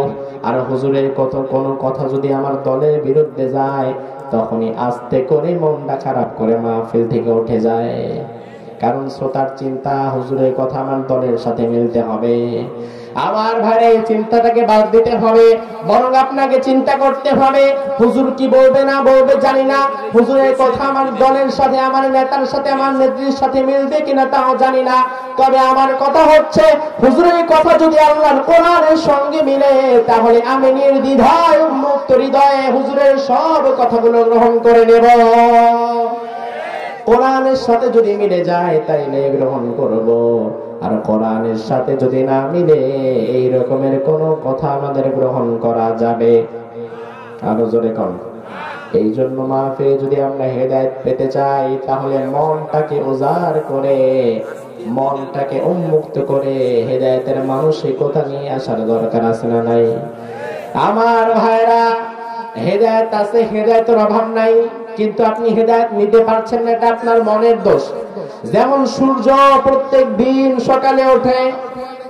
আর হুজুরের কোনো কথা যদি আমার দলের বিরুদ্ধে যায়, তখনই আস্তে করে মনটা খারাপ করে মাহফিল থেকে উঠে যায়। কারণ শ্রোতার চিন্তা হুজুরের কথা আমার দলের সাথে মিলতে হবে। আমার ভাইরা এই চিন্তাটাকে বাদ দিতে হবে, বরং আপনাকে চিন্তা করতে হবে হুজুর কি বলবে না বলবে জানি না, হুজুরের কথা আমার দলের সাথে, আমার নেতার সাথে, আমার নেত্রীর সাথে মিলবে কিনা তাও জানি না, তবে আমার কথা হচ্ছে হুজুরের কথা যদি আল্লাহর কোরআনের সঙ্গে মিলে, তাহলে আমি নির্দ্বিধায় উন্মুক্ত হৃদয়ে হুজুরের সব কথাগুলো গ্রহণ করে নেব। কোরআনের সাথে যদি মিলে যায় তাইলে গ্রহণ করব, আর কোরআনের সাথে যদি না মিলে এই রকমের কোন কথা আমাদের গ্রহণ করা যাবে? আরো জোরে কর। এই জন্য মাহফিলে যদি আমরা হেদায়েত পেতে চাই, তাহলে মনটাকে উজাড় করে, মনটাকে উন্মুক্ত করে হেদায়েতের মানসিকতা নিয়ে আসার দরকার আছে না নাই? আমার ভাইরা, হেদায়েত আছে, হেদায়েতের অভাব নাই, কিন্তু আপনি হেদায়েত নিতে পারছেন না, এটা আপনার মনের দোষ। যেমন সূর্য প্রত্যেক দিন সকালে ওঠে,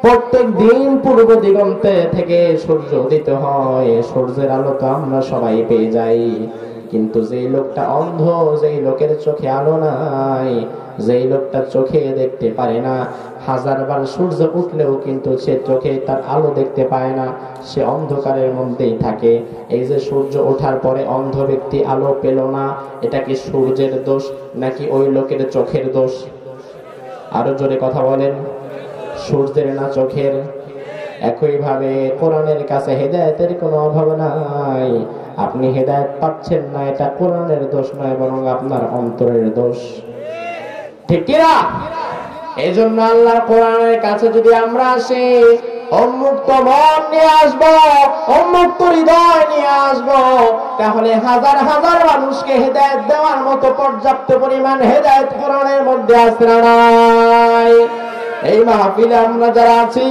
প্রত্যেক দিন পূর্ব দিগন্তে থেকে সূর্য উদিত হয়, সূর্যের আলো তো আমরা সবাই পেয়ে যাই, কিন্তু যেই লোকটা অন্ধ, যেই লোকের চোখে আলো নাই, যেই লোকটা চোখে দেখতে পারে না, হাজারবার সূর্য উঠলেও কিন্তু সে চোখে তার আলো দেখতে পায় না, সে অন্ধকারের মধ্যেই থাকে। এই যে সূর্য ওঠার পরে অন্ধ ব্যক্তি আলো পেল না, এটা কি সূর্যের দোষ নাকি ওই লোকের চোখের দোষ? আরো জোরে কথা বলেন, সূর্যের না চোখের? একইভাবে কোরআনের কাছে হেদায়েতের কোনো অভাব নাই, আপনি হেদায়েত পাচ্ছেন না, এটা কোরআনের দোষ নয়, বরং আপনার অন্তরের দোষ। ঠিক কিনা? এই জন্য আল্লাহর কোরআনের কাছে যদি আমরা আসি, উন্মুক্ত মন নিয়ে আসবো, উন্মুক্ত হৃদয় নিয়ে আসবো, তাহলে হাজার হাজার মানুষকে হেদায়েত দেওয়ার মতো পর্যাপ্ত পরিমাণ হেদায়েত কোরআনের মধ্যে আছে না নাই? এই মাহফিলে আমরা যারা আছি,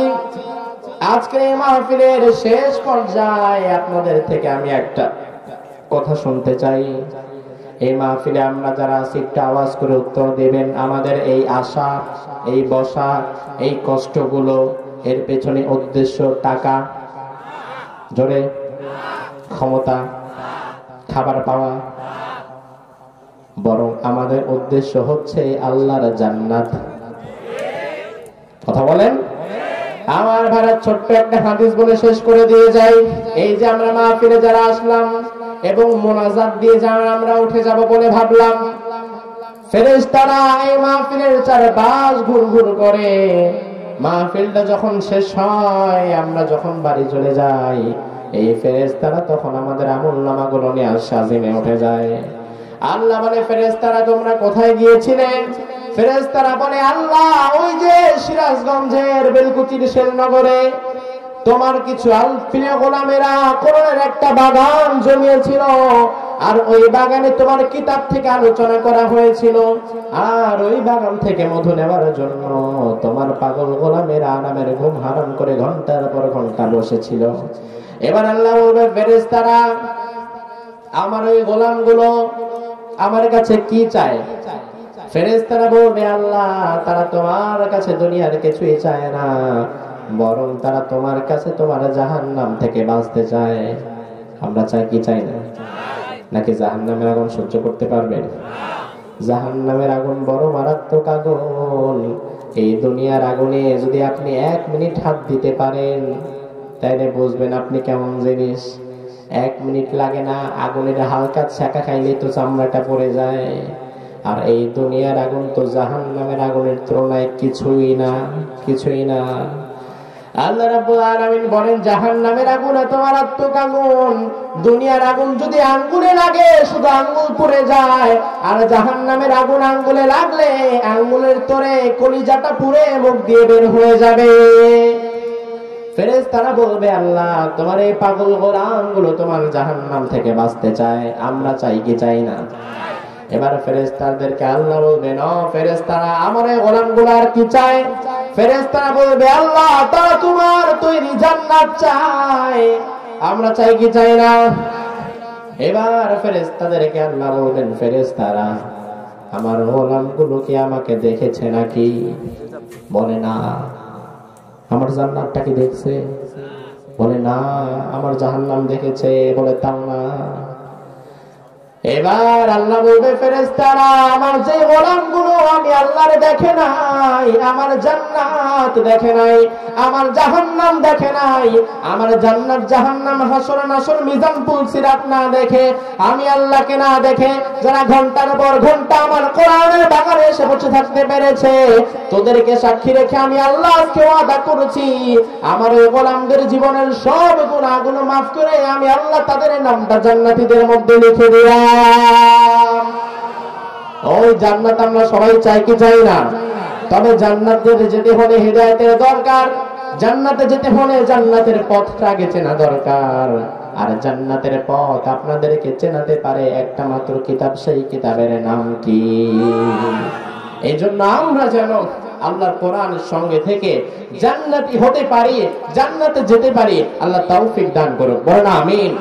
আজকে এই মাহফিলের শেষ পর্যায়ে আপনাদের থেকে আমি একটা কথা শুনতে চাই। এই মাহফিলে আমরা যারা আছি একটু আওয়াজ করে উত্তর দেবেন। আমাদের এই আশা, এই বসা, এই কষ্টগুলো, এর পেছনে উদ্দেশ্য টাকা, জোরে, ক্ষমতা, খাবার পাওয়া, বরং আমাদের উদ্দেশ্য হচ্ছে আল্লাহর জান্নাত। কথা বলেন। আমার ভারত ছোট্ট একটা হাদিস বলে শেষ করে দিয়ে যাই। এই যে আমরা মাহফিলে যারা আসলাম এবং মোনাজাত দিয়ে যারা আমরা উঠে যাব বলে ভাবলাম, ফেরেশতারা এই মাহফিলের চারপাশ ঘুরঘুর করে। মাহফিলটা যখন শেষ হয়, আমরা যখন বাড়ি চলে যাই, এই ফেরেশতারা তখন আমাদের আমলনামাগুলো নিয়ে সাজিমে উঠে যায়। আল্লাহ বলে, ফেরেশতারা তোমরা কোথায় গিয়েছিলে? ফেরেশতারা বলে, আল্লাহ ওই যে সিরাজগঞ্জের বেলকুচির শেলনগরে তোমার কিছু আলফিয়া গোলামেরা কোরআনের একটা বাগান জমিয়েছিল, আর ওই বাগানে তোমার কিতাব থেকে আলোচনা করা হয়েছিল, আর ওই বাগান থেকে মধু নেওয়ার জন্য তোমার পাগল গোলামের আরামের ঘুম হারাম করে ঘন্টার পর ঘন্টা বসেছিল। এবার আল্লাহ বলবে, ফেরেশতারা আমার ওই গোলামগুলো আমার কাছে কি চায়? ফেরেশতারা বলবে, আল্লাহ তারা তোমার কাছে দুনিয়ার কিছুই চায় না, বরং তারা তোমার কাছে তোমার জাহান্নাম থেকে বাঁচতে চায়। আমরা চাই কি চাই না? নাকি জাহান্নামের আগুন সহ্য করতে পারবেন? জাহান্নামের আগুন বড় মারাত্মক আগুন। এই দুনিয়ার আগুনে যদি আপনি 1 মিনিট হাত দিতে পারেন তাইলে বুঝবেন আপনি কেমন জিনিস। 1 মিনিট লাগে না, আগুনের হালকা ছ্যাঁকা খাইলে তো চামড়াটা পড়ে যায়। আর এই দুনিয়ার আগুন তো জাহান্নামের আগুনের তুলনায় কিছুই না, কিছুই না। আল্লাহ রাব্বুল আলামিন বলেন, জাহান্নামের আগুন এত মারাত্মক আগুন, দুনিয়ার আগুন যদি আঙ্গুলে লাগে শুধু আঙ্গুল পুড়ে যায়, আর জাহান্নামের আগুন আঙ্গুলে লাগলে আঙ্গুলের তোরে কলিজাটা পুড়ে মুখ দিয়ে বের হয়ে যাবে। ফেরেশতারা বলবে, আল্লাহ তোমার এই পাগল গোলামগুলো তোমার জাহান্নাম থেকে বাঁচতে চায়, আমরা চাই কি চাই না? এবার ফেরেশতাদেরকে আল্লাহ বলবেন, ও ফেরেশতারা আমার এই গোলামগুলো আর কি চায়? ফেরেশতারা বলবে, আল্লাহ তারা তোমার তৈরি জান্নাত চায়, আমরা চাই কি চাই না? এবার ফেরেশতাদেরকে আল্লাহ বলবেন, ফেরেশতারা আমার গোলামগুলো কি আমাকে দেখেছে নাকি? বলে না। আমার জান্নাতটা কি দেখছে? বলে না। আমার জাহান্নাম দেখেছে? বলে তাও না। এবার আল্লাহ বলবে, ফেরেশতারা আমার যে গোলামগুলো আমি আল্লাহর দেখে নাই, আমার জান্নাত দেখে নাই, আমার জাহান্নাম দেখে নাই, আমার জান্নাত জাহান্নাম হাসর নাসর মিজান পুল সিরাত না দেখে, আমি আল্লাহকে না দেখে যারা ঘন্টার পর ঘন্টা আমার কোরআনের বাগানে এসে বসে থাকতে পেরেছে, তোদেরকে সাক্ষী রেখে আমি আল্লাহ আজকে ওয়াদা করেছি আমার ওই গোলামদের জীবনের সব গুনাহগুলো মাফ করে আমি আল্লাহ তাদের নামটা জান্নাতীদের মধ্যে লিখে দিলাম। ওই জান্নাত আমরা সবাই চাই কি চাই না? তবে জান্নাতে যেতে হলে হিদায়াতের দরকার, জান্নাতে যেতে হলে জান্নাতের পথটা আগে চেনা দরকার। আর জান্নাতের পথ আপনাদেরকে চেনাতে পারে একটা মাত্র কিতাব, সেই কিতাবের নাম কি? এই জন্য আমরা যেন আল্লাহর কোরআনের সঙ্গে থেকে জান্নাতি হতে পারি, জান্নাতে যেতে পারি। আল্লাহ তৌফিক দান করুন, বলেন আমিন।